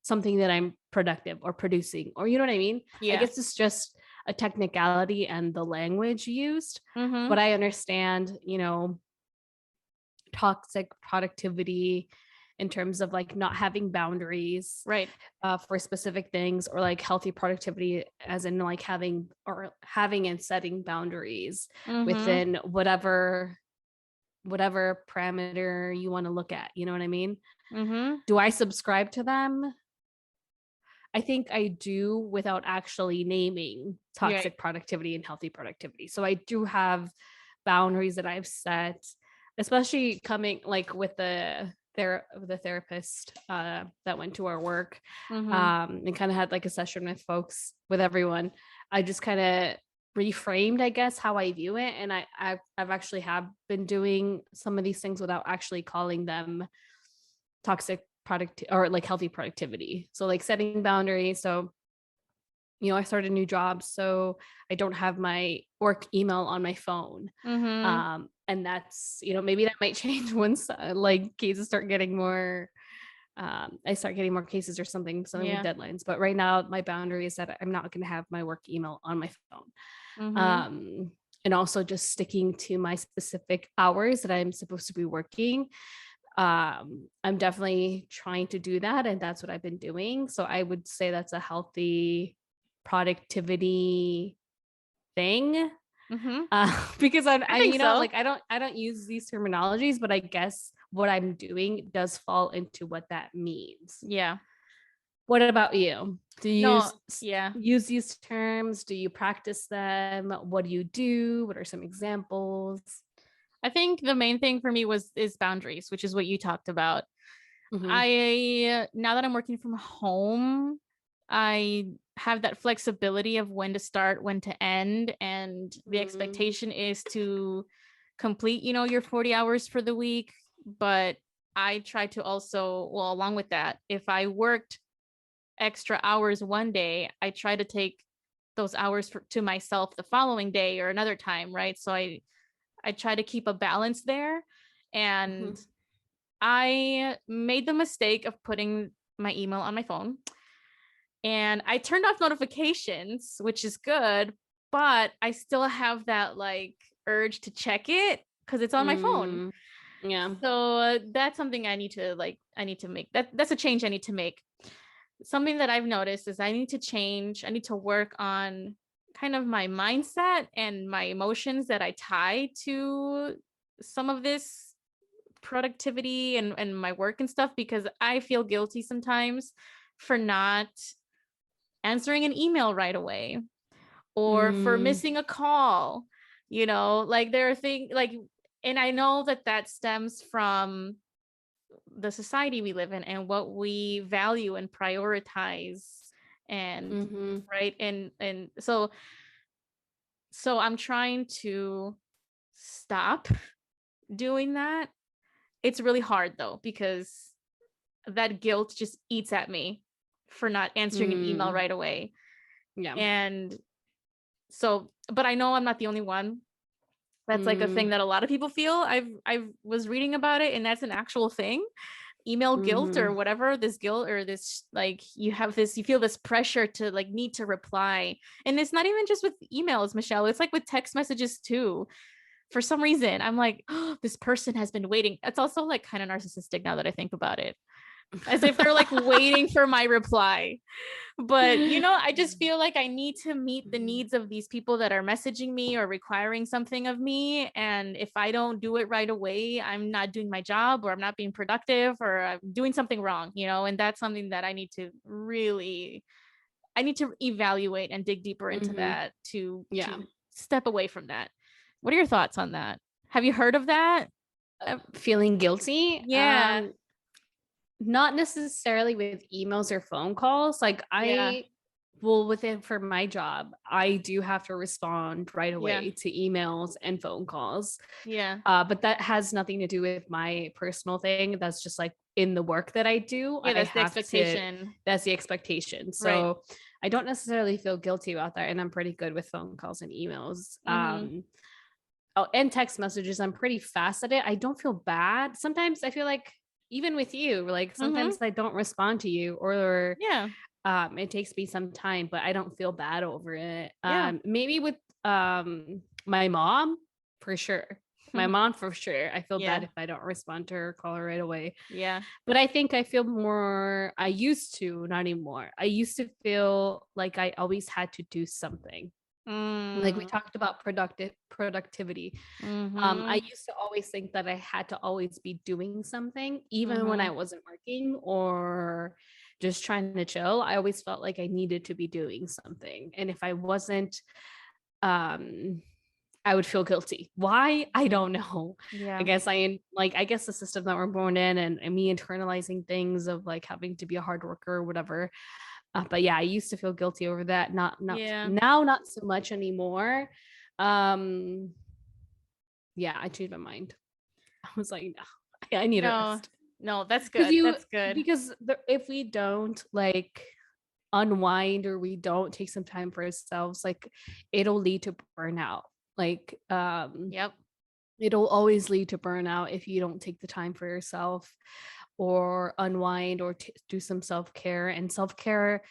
something that I'm productive or producing, or you know what I mean? I guess it's just a technicality and the language used, but I understand, you know, toxic productivity in terms of like not having boundaries, right, for specific things, or like healthy productivity as in like having and setting boundaries within whatever parameter you want to look at, you know what I mean? Do I subscribe to them? I think I do, without actually naming toxic productivity and healthy productivity. So I do have boundaries that I've set, especially coming like with the therapist that went to our work, and kind of had like a session with everyone. I just kind of reframed, I guess, how I view it, and I've actually have been doing some of these things without actually calling them toxic product or like healthy productivity. So like setting boundaries. So, you know, I started a new job, so I don't have my work email on my phone. And that's, you know, maybe that might change once like cases start getting more, I start getting more cases or something with deadlines. But right now my boundary is that I'm not going to have my work email on my phone. and also just sticking to my specific hours that I'm supposed to be working. I'm definitely trying to do that, and that's what I've been doing. So I would say that's a healthy productivity thing. Because I think so. like I don't use these terminologies, but I guess what I'm doing does fall into what that means. Yeah. What about you? Do you use these terms? Do you practice them? What do you do? What are some examples? I think the main thing for me is boundaries, which is what you talked about. I now that I'm working from home, I have that flexibility of when to start, when to end, and the expectation is to complete, your 40 hours for the week. But I try to also, well, along with that, if I worked extra hours one day, I try to take those hours to myself the following day or another time, right? So I try to keep a balance there. And I made the mistake of putting my email on my phone, and I turned off notifications, which is good, but I still have that like urge to check it because it's on my phone. Yeah. So that's something I need to make. That's a change I need to make. Something that I've noticed is I need to work on kind of my mindset and my emotions that I tie to some of this productivity and my work and stuff, because I feel guilty sometimes for not answering an email right away or for missing a call, like there are things like, and I know that stems from the society we live in and what we value and prioritize, and right, and so I'm trying to stop doing that. It's really hard though, because that guilt just eats at me for not answering an email right away. Yeah. And so, but I know I'm not the only one. That's like a thing that a lot of people feel. I was reading about it, and that's an actual thing. Email guilt or whatever, this guilt or this, like, you feel this pressure to like need to reply. And it's not even just with emails, Michelle. It's like with text messages too. For some reason, I'm like, oh, this person has been waiting. It's also like kind of narcissistic now that I think about it, as if they're like waiting for my reply. But I just feel like I need to meet the needs of these people that are messaging me or requiring something of me, and if I don't do it right away, I'm not doing my job, or I'm not being productive, or I'm doing something wrong, and that's something that I need to evaluate and dig deeper into that to step away from that. What are your thoughts on that? Have you heard of that? Feeling guilty? Yeah. Not necessarily with emails or phone calls. Like for my job, I do have to respond right away to emails and phone calls. Yeah. But that has nothing to do with my personal thing. That's just like in the work that I do. Yeah, that's the expectation. That's the expectation. So I don't necessarily feel guilty about that. And I'm pretty good with phone calls and emails. And text messages, I'm pretty fast at it. I don't feel bad. Sometimes I feel like, even with you, like sometimes I don't respond to you, or it takes me some time, but I don't feel bad over it. Maybe with my mom, for sure. My mom, for sure. I feel bad if I don't respond to her or call her right away. Yeah. But I think I feel more, I used to, not anymore. I used to feel like I always had to do something. Like we talked about productivity. I used to always think that I had to always be doing something, even when I wasn't working or just trying to chill. I always felt like I needed to be doing something, and if I wasn't, I would feel guilty. Why? I don't know. Yeah. I guess the system that we're born in, and me internalizing things of like having to be a hard worker or whatever. But yeah, I used to feel guilty over that. Not now, not so much anymore. Yeah, I changed my mind. I was like, no, I need a rest. No, that's good. That's good. Because if we don't like unwind, or we don't take some time for ourselves, like it'll lead to burnout. Like, it'll always lead to burnout if you don't take the time for yourself or unwind or do some self-care. And self-care,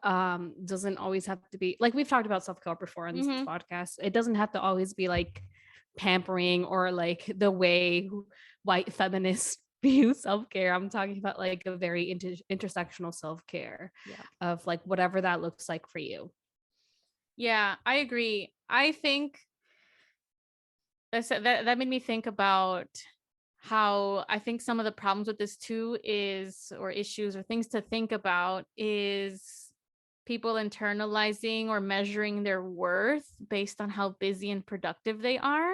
doesn't always have to be like, we've talked about self-care before on this podcast. It doesn't have to always be like pampering or like the way white feminists view self-care. I'm talking about like a very intersectional self-care of like whatever that looks like for you. Yeah, I agree. I think that made me think about how I think some of the problems with this too is, or issues or things to think about, is people internalizing or measuring their worth based on how busy and productive they are.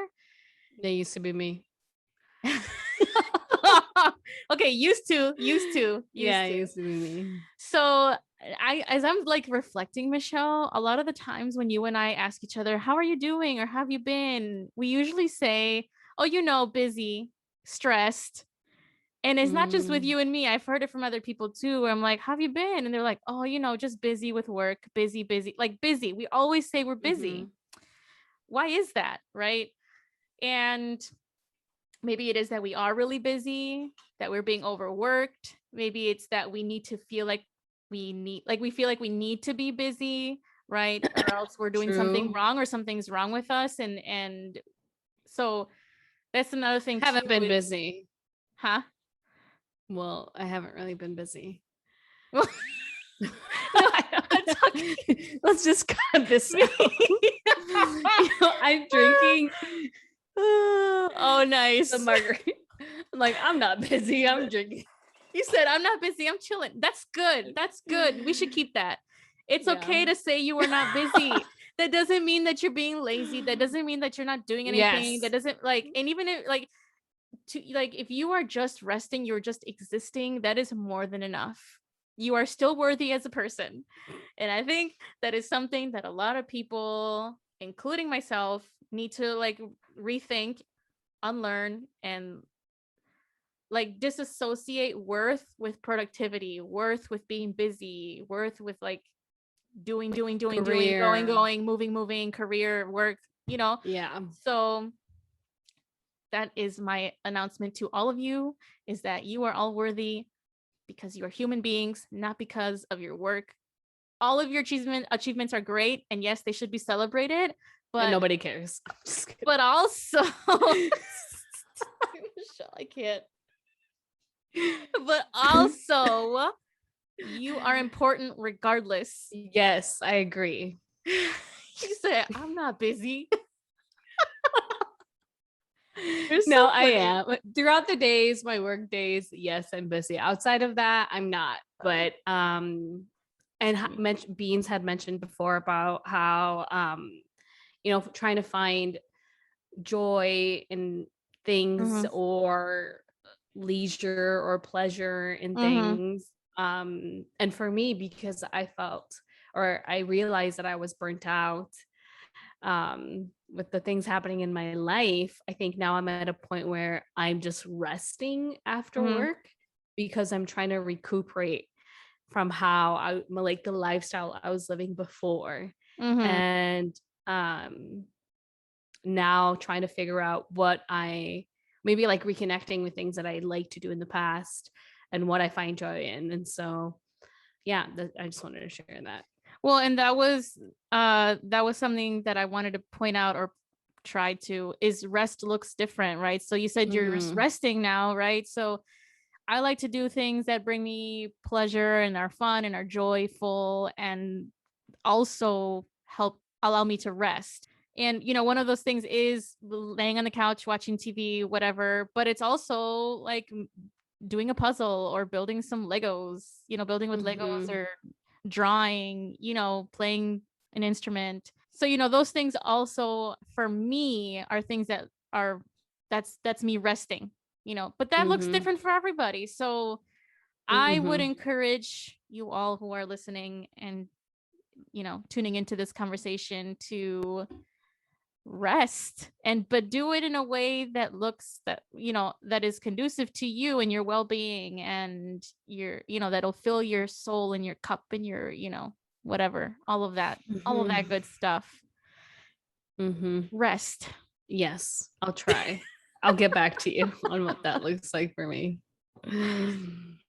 They used to be me. Okay, used to. Used to be me. So as I'm like reflecting, Michelle, a lot of the times when you and I ask each other, how are you doing or have you been? We usually say, oh, busy, stressed. And it's not just with you and me. I've heard it from other people too, where I'm like, how have you been? And they're like, oh, just busy with work, busy, like busy. We always say we're busy. Why is that? Right. And maybe it is that we are really busy, that we're being overworked. Maybe it's that we need to feel like we feel like we need to be busy, right? Or else we're doing something wrong, or something's wrong with us. And so that's another thing. Haven't been busy. Huh? Well, I haven't really been busy. Well, no, let's just cut this out. I'm drinking. Oh, nice. The margarita. I'm like, I'm not busy. I'm drinking. You said, I'm not busy. I'm chilling. That's good. That's good. We should keep that. It's okay to say you are not busy. That doesn't mean that you're being lazy. That doesn't mean that you're not doing anything. Yes. That doesn't and even if if you are just resting, you're just existing, that is more than enough. You are still worthy as a person. And I think that is something that a lot of people, including myself, need to rethink, unlearn, and disassociate worth with productivity, worth with being busy, worth with doing, career. going, moving, career, work, Yeah. So that is my announcement to all of you, is that you are all worthy because you are human beings, not because of your work. All of your achievements are great, and yes, they should be celebrated, but and nobody cares. But also Michelle, I can't. But also you are important regardless. Yes, I agree. You said, I'm not busy. No, I am. Throughout the days, my work days, yes, I'm busy. Outside of that, I'm not. But and Beans had mentioned before about how trying to find joy in things or leisure or pleasure in things. And for me, because I realized that I was burnt out with the things happening in my life, I think now I'm at a point where I'm just resting after work because I'm trying to recuperate from how the lifestyle I was living before. And now trying to figure out what I maybe reconnecting with things that I like to do in the past and what I find joy in. And so, yeah, I just wanted to share that. Well, and that was something that I wanted to point out, or try to, is rest looks different, right? So you said you're resting now, right? So I like to do things that bring me pleasure and are fun and are joyful, and also allow me to rest. And, one of those things is laying on the couch, watching TV, whatever, but it's also doing a puzzle or building some Legos, building with Legos, or drawing, playing an instrument. So, those things also for me are things that are, that's me resting, but that looks different for everybody. So I would encourage you all who are listening and, tuning into this conversation to rest, but do it in a way that that is conducive to you and your well-being, and that'll fill your soul and your cup and your whatever, all of that good stuff. Rest. Yes, I'll try. I'll get back to you on what that looks like for me.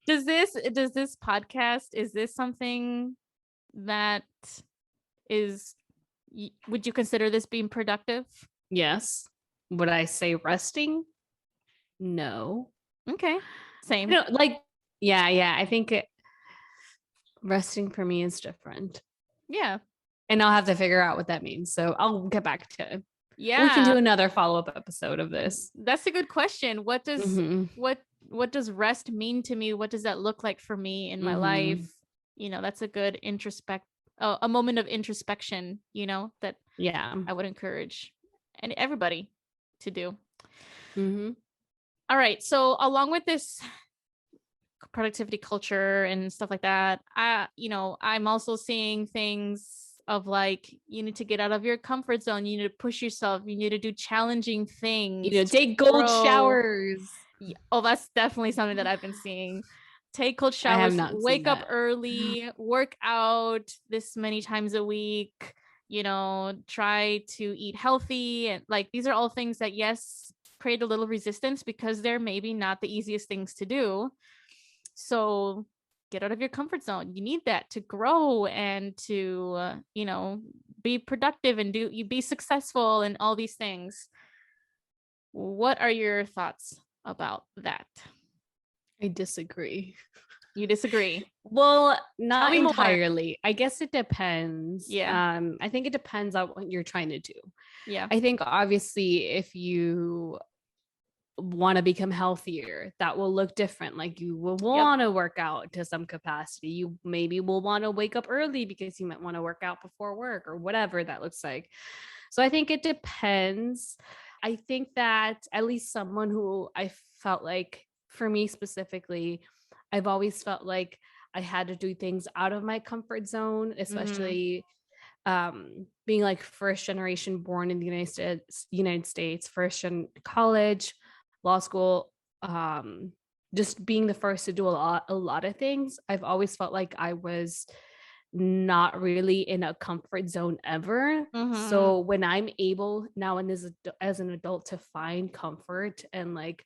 Does this podcast, is this something that is, would you consider this being productive? Yes. Would I say resting? No. Okay. Same. I think resting for me is different. Yeah. And I'll have to figure out what that means. So I'll get back to it. Yeah. We can do another follow-up episode of this. That's a good question. What does what does rest mean to me? What does that look like for me in my life? That's a good a moment of introspection, that I would encourage and everybody to do. All right. So along with this productivity culture and stuff like that, I'm also seeing things of like, you need to get out of your comfort zone. You need to push yourself. You need to do challenging things. Take cold showers. Oh, that's definitely something that I've been seeing. Take cold showers, wake up early, work out this many times a week, try to eat healthy. And like, these are all things that, yes, create a little resistance because they're maybe not the easiest things to do. So get out of your comfort zone. You need that to grow and to, be productive and be successful and all these things. What are your thoughts about that? I disagree. You disagree? Well, not entirely. More. I guess it depends. Yeah. I think it depends on what you're trying to do. Yeah. I think obviously if you want to become healthier, that will look different. Like you will want to work out to some capacity. You maybe will want to wake up early because you might want to work out before work or whatever that looks like. So I think it depends. I think that at least someone who I felt like, for me specifically, I've always felt like I had to do things out of my comfort zone, especially being like first generation born in the United States, first in college, law school, just being the first to do a lot of things. I've always felt like I was not really in a comfort zone ever. So when I'm able now and as an adult to find comfort and like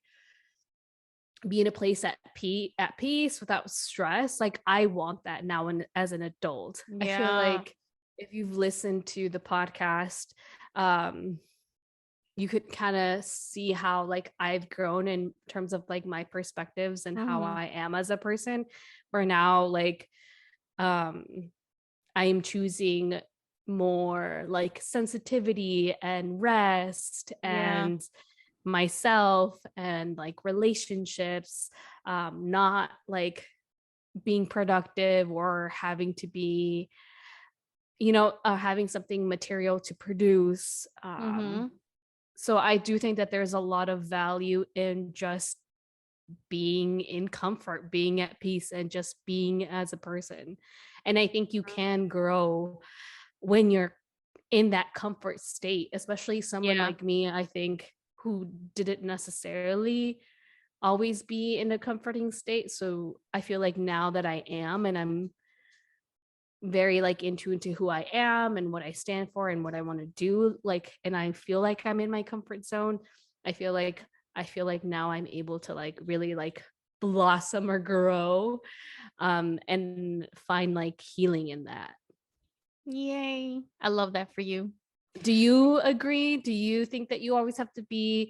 be in a place at peace without stress, like I want that now and as an adult. I feel like if you've listened to the podcast, you could kind of see how like I've grown in terms of like my perspectives and how I am as a person, where now like I am choosing more like sensitivity and rest and myself and like relationships, not like being productive or having to be, having something material to produce. So I do think that there's a lot of value in just being in comfort, being at peace, and just being as a person. And I think you can grow when you're in that comfort state, especially someone like me, I think, who didn't necessarily always be in a comforting state. So I feel like now that I am, and I'm very like into who I am and what I stand for and what I want to do, like, and I feel like I'm in my comfort zone. I feel like now I'm able to like really like blossom or grow, and find like healing in that. Yay. I love that for you. Do you agree? Do you think that you always have to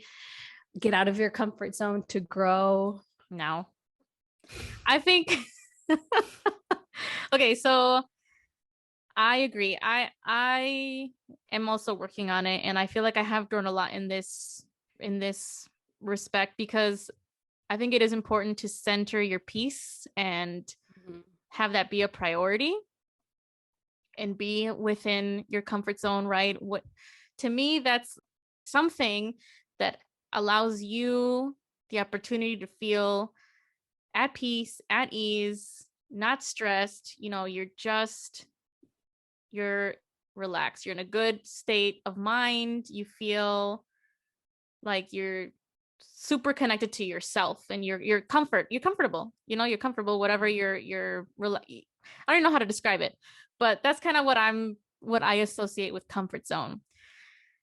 get out of your comfort zone to grow? No. I think okay, so I agree. I am also working on it, and I feel like I have grown a lot in this respect, because I think it is important to center your peace and have that be a priority and be within your comfort zone, right? To me, that's something that allows you the opportunity to feel at peace, at ease, not stressed. You're relaxed. You're in a good state of mind. You feel like you're super connected to yourself, and you're comfortable. You're comfortable, whatever I don't know how to describe it, but that's kind of what I associate with comfort zone.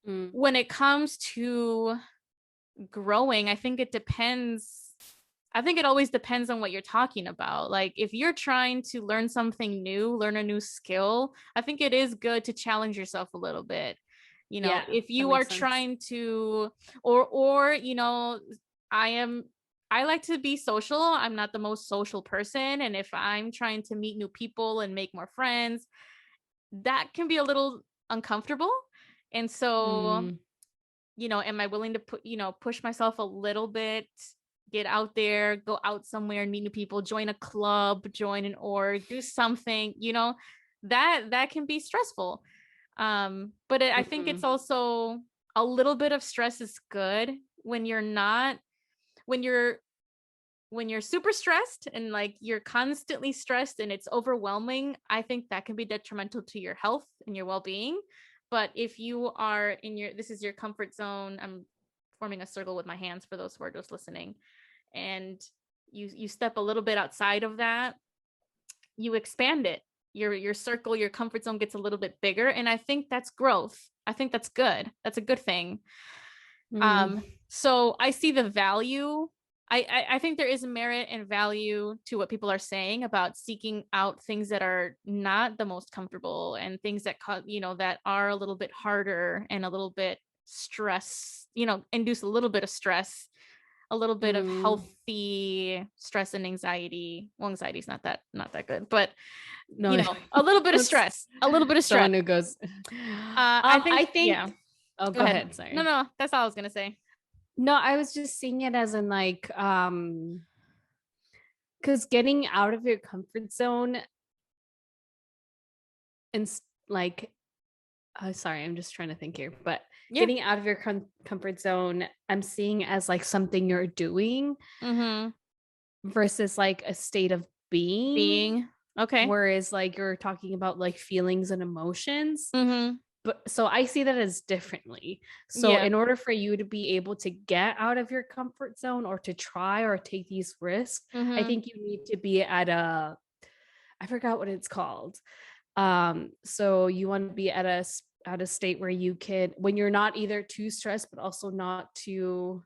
When it comes to growing, I think it depends I think it always depends on what you're talking about. Like if you're trying to learn something new, learn a new skill, I think it is good to challenge yourself a little bit. You know, Yeah, if that you are makes sense. trying to, or, you know, I am, I like to be social. I'm not the most social person. And if I'm trying to meet new people and make more friends, that can be a little uncomfortable. And so, Mm, you know, am I willing to put, you know, push myself a little bit, get out there, go out somewhere and meet new people, join a club, join an org, do something, you know, that can be stressful. But I think it's mm, also a little bit of stress is good when you're not, when you're, when you're super stressed and like you're constantly stressed and it's overwhelming. I think that can be detrimental to your health and your well-being. But if you are in your, this is your comfort zone, I'm forming a circle with my hands for those who are just listening, and you step a little bit outside of that, you expand it, your circle, your comfort zone gets a little bit bigger, and I think that's growth. I think that's good. That's a good thing. mm, So I see the value. I think there is merit and value to what people are saying about seeking out things that are not the most comfortable and things that you know, that are a little bit harder and a little bit stress, you know, induce a little bit of stress, a little bit of mm. healthy stress and anxiety. Well, anxiety is not that good, but you No, know, a little bit of that's stress, a little bit of stress. someone who goes. I think, I think. yeah. Oh, Go go ahead. ahead. No, Sorry. no, that's all I was gonna say. No, I was just seeing it as in like, because getting out of your comfort zone and like, sorry, I'm just trying to think here, but Yeah. getting out of your comfort zone, I'm seeing as like something you're doing Mm-hmm. versus like a state of being. Being okay. Whereas like you're talking about like feelings and emotions. Mm-hmm. But so I see that as differently. So Yeah. in order for you to be able to get out of your comfort zone or to try or take these risks, I Mm-hmm. think you need to be at a, I forgot what it's called. So you want to be at a state where you can, when you're not either too stressed but also not too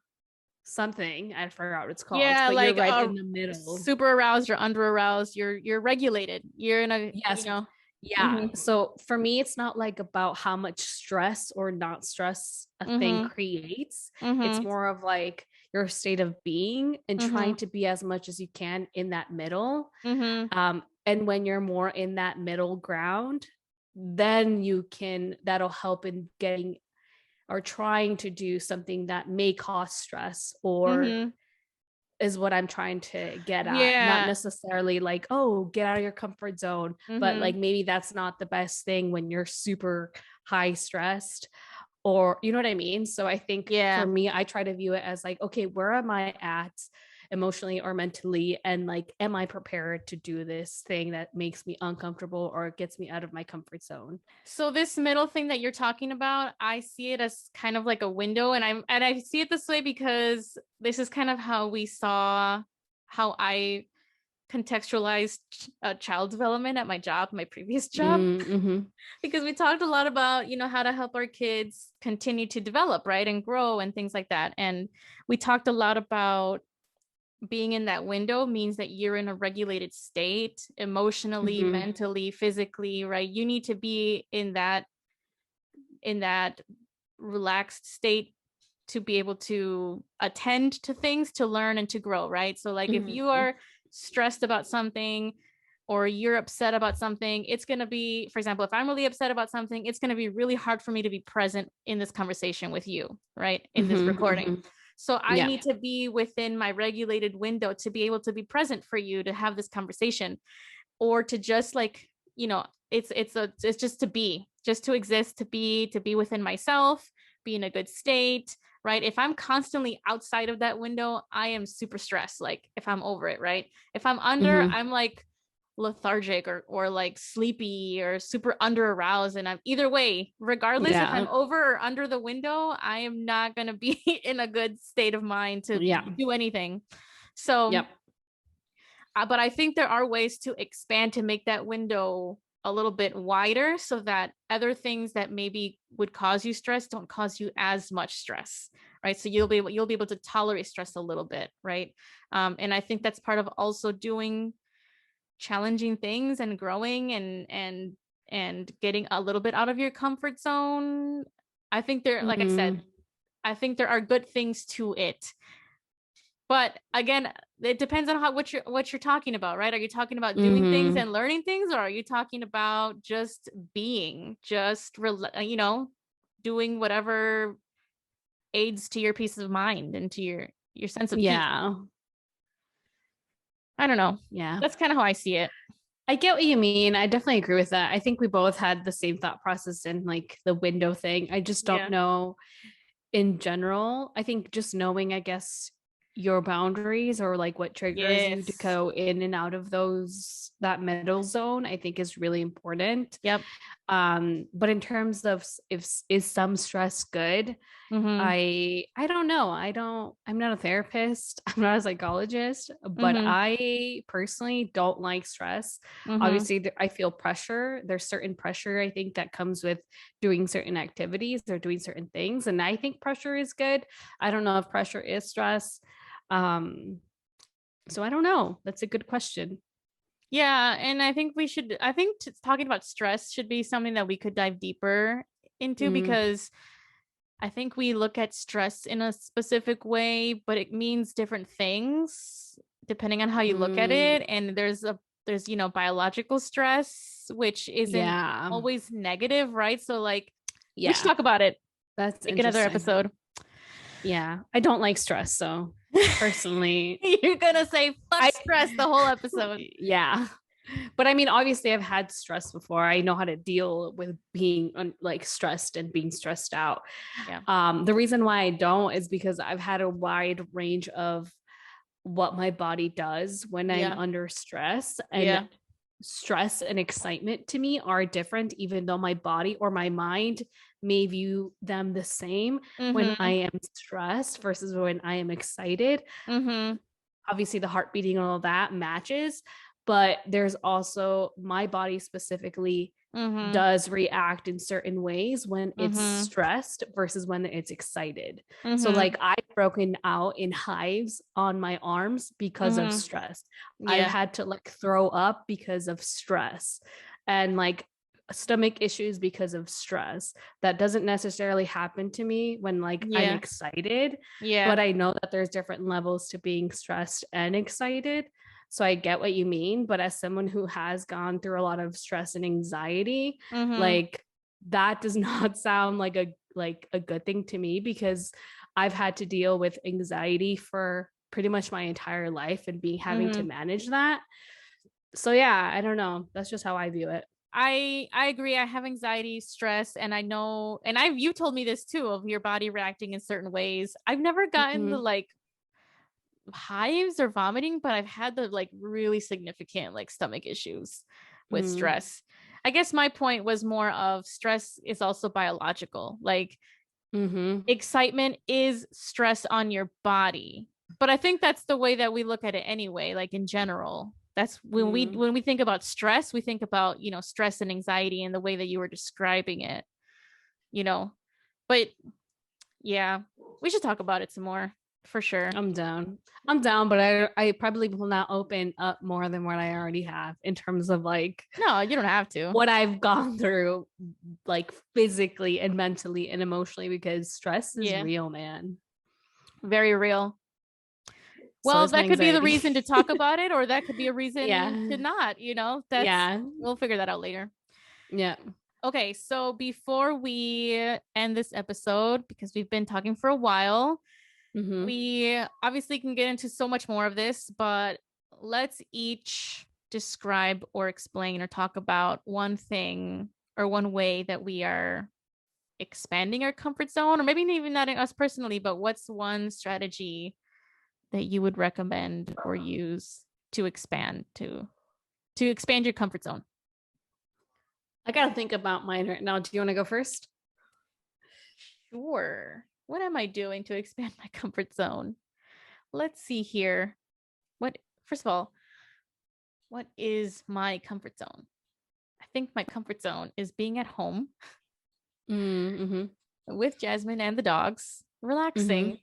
something, I forgot what it's called, Yeah, but you're like right in the middle. super aroused or under aroused. You're regulated. You're in a, you Yes. know. Yeah. Mm-hmm. So for me, it's not like about how much stress or not stress a thing Mm-hmm. creates. It's Mm-hmm. more of like your state of being and Mm-hmm. trying to be as much as you can in that middle. Mm-hmm. And when you're more in that middle ground, then you can, that'll help in getting or trying to do something that may cause stress or Mm-hmm. is what I'm trying to get at. Not Yeah. necessarily like, oh, get out of your comfort zone, but Mm-hmm. like maybe that's not the best thing when you're super high stressed or you know what I mean? So I think for Yeah. me, I try to view it as like, okay, where am I at emotionally or mentally? And like, am I prepared to do this thing that makes me uncomfortable or gets me out of my comfort zone? So this middle thing that you're talking about, I see it as kind of like a window, and I see it this way because this is kind of how we saw, how I contextualized child development at my job, my previous job, Mm-hmm. because we talked a lot about, you know, how to help our kids continue to develop, right, and grow and things like that. And we talked a lot about being in that window means that you're in a regulated state emotionally, Mm-hmm. mentally, physically, right? You need to be in that relaxed state to be able to attend to things, to learn and to grow, right? So like if you Mm-hmm. are stressed about something or you're upset about something, it's going to be, for example, if I'm really upset about something, it's going to be really hard for me to be present in this conversation with you, right? In this Mm-hmm. recording. Mm-hmm. So I Yeah. need to be within my regulated window to be able to be present for you, to have this conversation, or to just like, you know, it's just to be, just to exist, to be within myself, be in a good state, right? If I'm constantly outside of that window, I am super stressed. Like if I'm over it, right? If I'm under, Mm-hmm. I'm like lethargic or like sleepy or super under aroused, and I'm either way, regardless if I'm Yeah. over or under the window, I am not going to be in a good state of mind to Yeah. do anything. So Yep. but I think there are ways to expand to make that window a little bit wider so that other things that maybe would cause you stress don't cause you as much stress, right? So you'll be able to tolerate stress a little bit, right? And I think that's part of also doing challenging things and growing and getting a little bit out of your comfort zone. I think like I said, I think there are good things to it. But again, it depends on what you're talking about, right? Are you talking about doing things and learning things, or are you talking about just being, doing whatever aids to your peace of mind and to your sense of peace? Yeah. I don't know. Yeah. That's kind of how I see it. I get what you mean. I definitely agree with that. I think we both had the same thought process in like the window thing. I just don't know in general. I think just knowing, I guess, your boundaries or like what triggers you to go in and out of that middle zone, I think is really important. Yep. But in terms of is some stress good? I don't know. I'm not a therapist. I'm not a psychologist, but I personally don't like stress. Obviously, I feel pressure. There's certain pressure I think that comes with doing certain activities or doing certain things. And I think pressure is good. I don't know if pressure is stress. So I don't know. That's a good question. Yeah, and I think talking about stress should be something that we could dive deeper into, because I think we look at stress in a specific way, but it means different things depending on how you look at it. And there's biological stress, which isn't always negative, right? So like, we should talk about it. That's make another episode. Yeah, I don't like stress, so personally, you're gonna say fuck stress the whole episode. Yeah. But I mean, obviously I've had stress before. I know how to deal with being like stressed and being stressed out. Yeah. The reason why I don't is because I've had a wide range of what my body does when I'm under stress, and stress and excitement to me are different, even though my body or my mind may view them the same when I am stressed versus when I am excited. Obviously the heart beating and all that matches, but there's also my body specifically does react in certain ways when it's stressed versus when it's excited. So like I've broken out in hives on my arms because of stress. I've had to like throw up because of stress, and like stomach issues because of stress. That doesn't necessarily happen to me when like I'm excited, but I know that there's different levels to being stressed and excited. So I get what you mean, but as someone who has gone through a lot of stress and anxiety, like that does not sound like a good thing to me, because I've had to deal with anxiety for pretty much my entire life and having to manage that. So yeah, I don't know. That's just how I view it. I agree. I have anxiety, stress, and I know, and you told me this too, of your body reacting in certain ways. I've never gotten the like hives or vomiting, but I've had the like really significant like stomach issues with stress. I guess my point was more of stress is also biological. Like excitement is stress on your body, but I think that's the way that we look at it anyway. Like in general, that's when we think about stress, we think about stress and anxiety and the way that you were describing it. But yeah, we should talk about it some more. For sure. I'm down, but I probably will not open up more than what I already have in terms of like, no, you don't have to, what I've gone through like physically and mentally and emotionally, because stress is real, man. Very real. Well, that could be the reason to talk about it, or that could be a reason to not, we'll figure that out later. Yeah. Okay, so before we end this episode, because we've been talking for a while, we obviously can get into so much more of this, but let's each describe or explain or talk about one thing or one way that we are expanding our comfort zone, or maybe even not us personally, but what's one strategy that you would recommend or use to expand your comfort zone? I gotta think about mine right now. Do you want to go first? Sure. What am I doing to expand my comfort zone? Let's see here. First of all, what is my comfort zone? I think my comfort zone is being at home with Jasmine and the dogs, relaxing.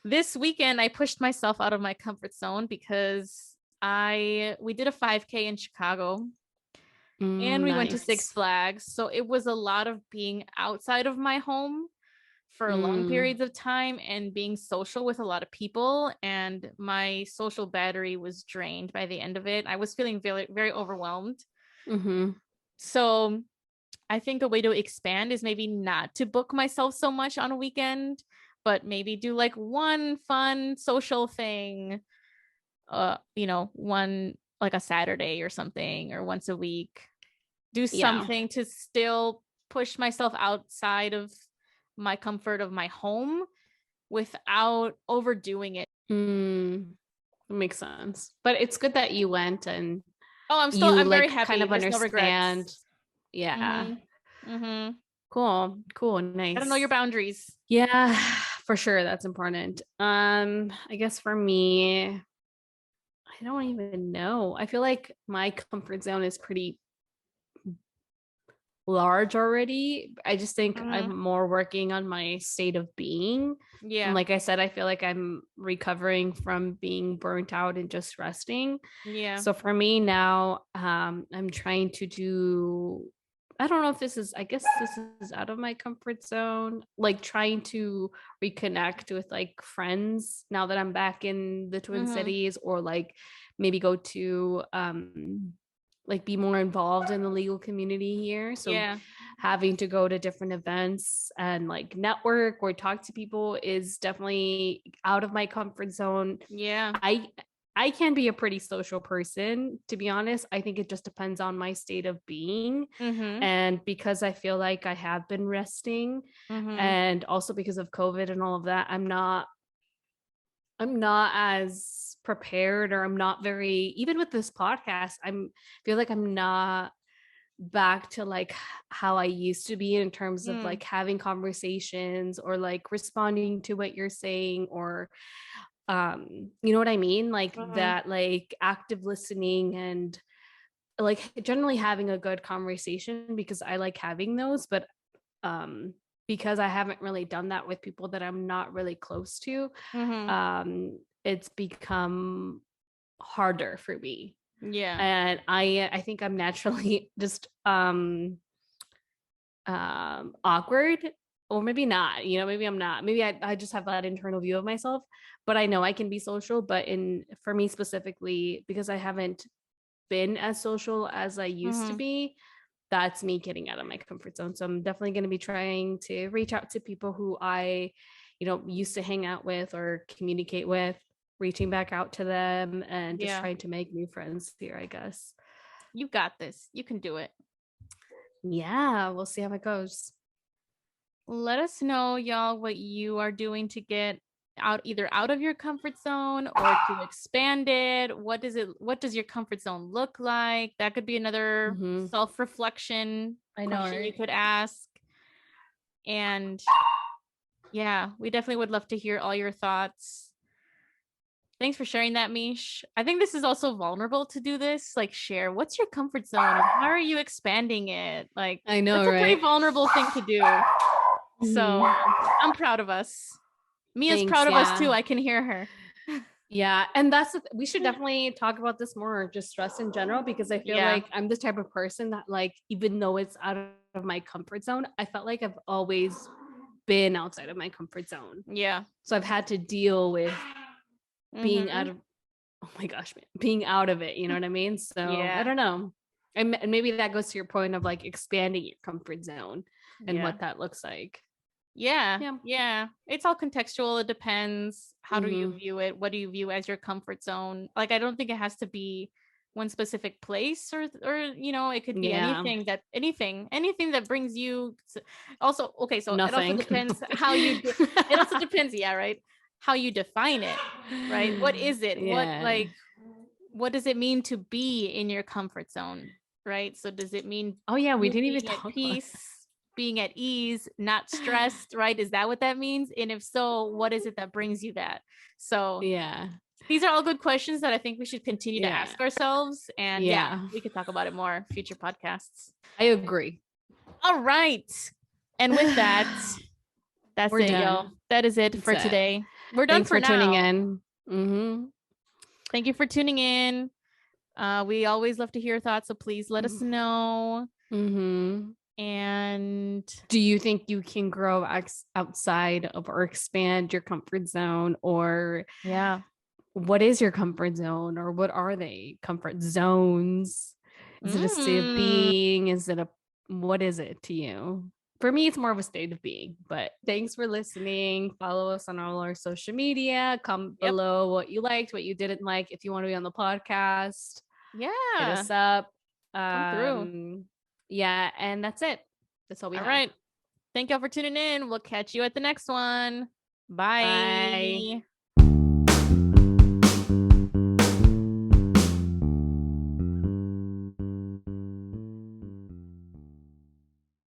This weekend, I pushed myself out of my comfort zone because we did a 5K in Chicago and we went to Six Nice. Flags. So it was a lot of being outside of my home for long periods of time and being social with a lot of people. And my social battery was drained by the end of it. I was feeling very, very overwhelmed. So I think a way to expand is maybe not to book myself so much on a weekend, but maybe do like one fun social thing, one like a Saturday or something, or once a week. Do something to still push myself outside of my comfort of my home without overdoing it. Makes sense. But it's good that you went and I'm very happy. Kind of There's understand. No yeah. Cool. Nice. I don't know your boundaries. Yeah, for sure. That's important. I guess for me, I don't even know. I feel like my comfort zone is pretty large already. I just think I'm more working on my state of being. Yeah. And like I said, I feel like I'm recovering from being burnt out and just resting. Yeah. So for me now, I'm trying to do, I don't know if I guess this is out of my comfort zone, like trying to reconnect with like friends now that I'm back in the Twin Cities, or like maybe go to like be more involved in the legal community here. So having to go to different events and like network or talk to people is definitely out of my comfort zone. Yeah. I can be a pretty social person, to be honest. I think it just depends on my state of being. And because I feel like I have been resting, and also because of COVID and all of that, I'm not as prepared, or I'm not very, even with this podcast, feel like I'm not back to like how I used to be in terms of like having conversations or like responding to what you're saying, or you know what I mean? Like that, like active listening and like generally having a good conversation, because I like having those, but because I haven't really done that with people that I'm not really close to, it's become harder for me. Yeah. And I think I'm naturally just awkward, or maybe not, maybe I'm not, maybe I just have that internal view of myself, but I know I can be social. But for me specifically, because I haven't been as social as I used to be, that's me getting out of my comfort zone. So I'm definitely going to be trying to reach out to people who I, used to hang out with or communicate with, reaching back out to them and just trying to make new friends here, I guess. You got this. You can do it. Yeah, we'll see how it goes. Let us know, y'all, what you are doing to get either out of your comfort zone or to expand it. What does your comfort zone look like? That could be another self-reflection question you could ask. And yeah, we definitely would love to hear all your thoughts. Thanks for sharing that, Mish. I think this is also vulnerable to do this. Like, share what's your comfort zone and how are you expanding it? Like, I know, that's a pretty vulnerable thing to do. So I'm proud of us. Mia's proud of us too. I can hear her. Yeah, and we should definitely talk about this more, just stress in general, because I feel like I'm the type of person that, like, even though it's out of my comfort zone, I felt like I've always been outside of my comfort zone. Yeah. So I've had to deal with being out of, oh my gosh, man, being out of it. You know what I mean? So I don't know. And maybe that goes to your point of like expanding your comfort zone and what that looks like. Yeah. It's all contextual. It depends. How do you view it? What do you view as your comfort zone? Like, I don't think it has to be one specific place, or it could be anything that brings you also. Okay, so nothing. It also depends how you it also depends, right, how you define it, right? What is it? What does it mean to be in your comfort zone, right? So does it mean we didn't even talk at peace, being at ease, not stressed, right? Is that what that means? And if so, what is it that brings you that? So these are all good questions that I think we should continue to ask ourselves. And we could talk about it more future podcasts. I agree. All right. And with that, That's We're it, done. y'all. That is it for today. We're done for now. Tuning in. Mm-hmm. Thank you for tuning in. We always love to hear thoughts, so please let us know. Mm-hmm. And do you think you can grow outside of or expand your comfort zone? Or what is your comfort zone, or what are they? Comfort zones? Is it a state of being? What is it to you? For me, it's more of a state of being. But thanks for listening. Follow us on all our social media. Comment below what you liked, what you didn't like. If you want to be on the podcast, hit us up. Come through. Yeah, and that's it. That's all we have. All right. Thank y'all for tuning in. We'll catch you at the next one. Bye.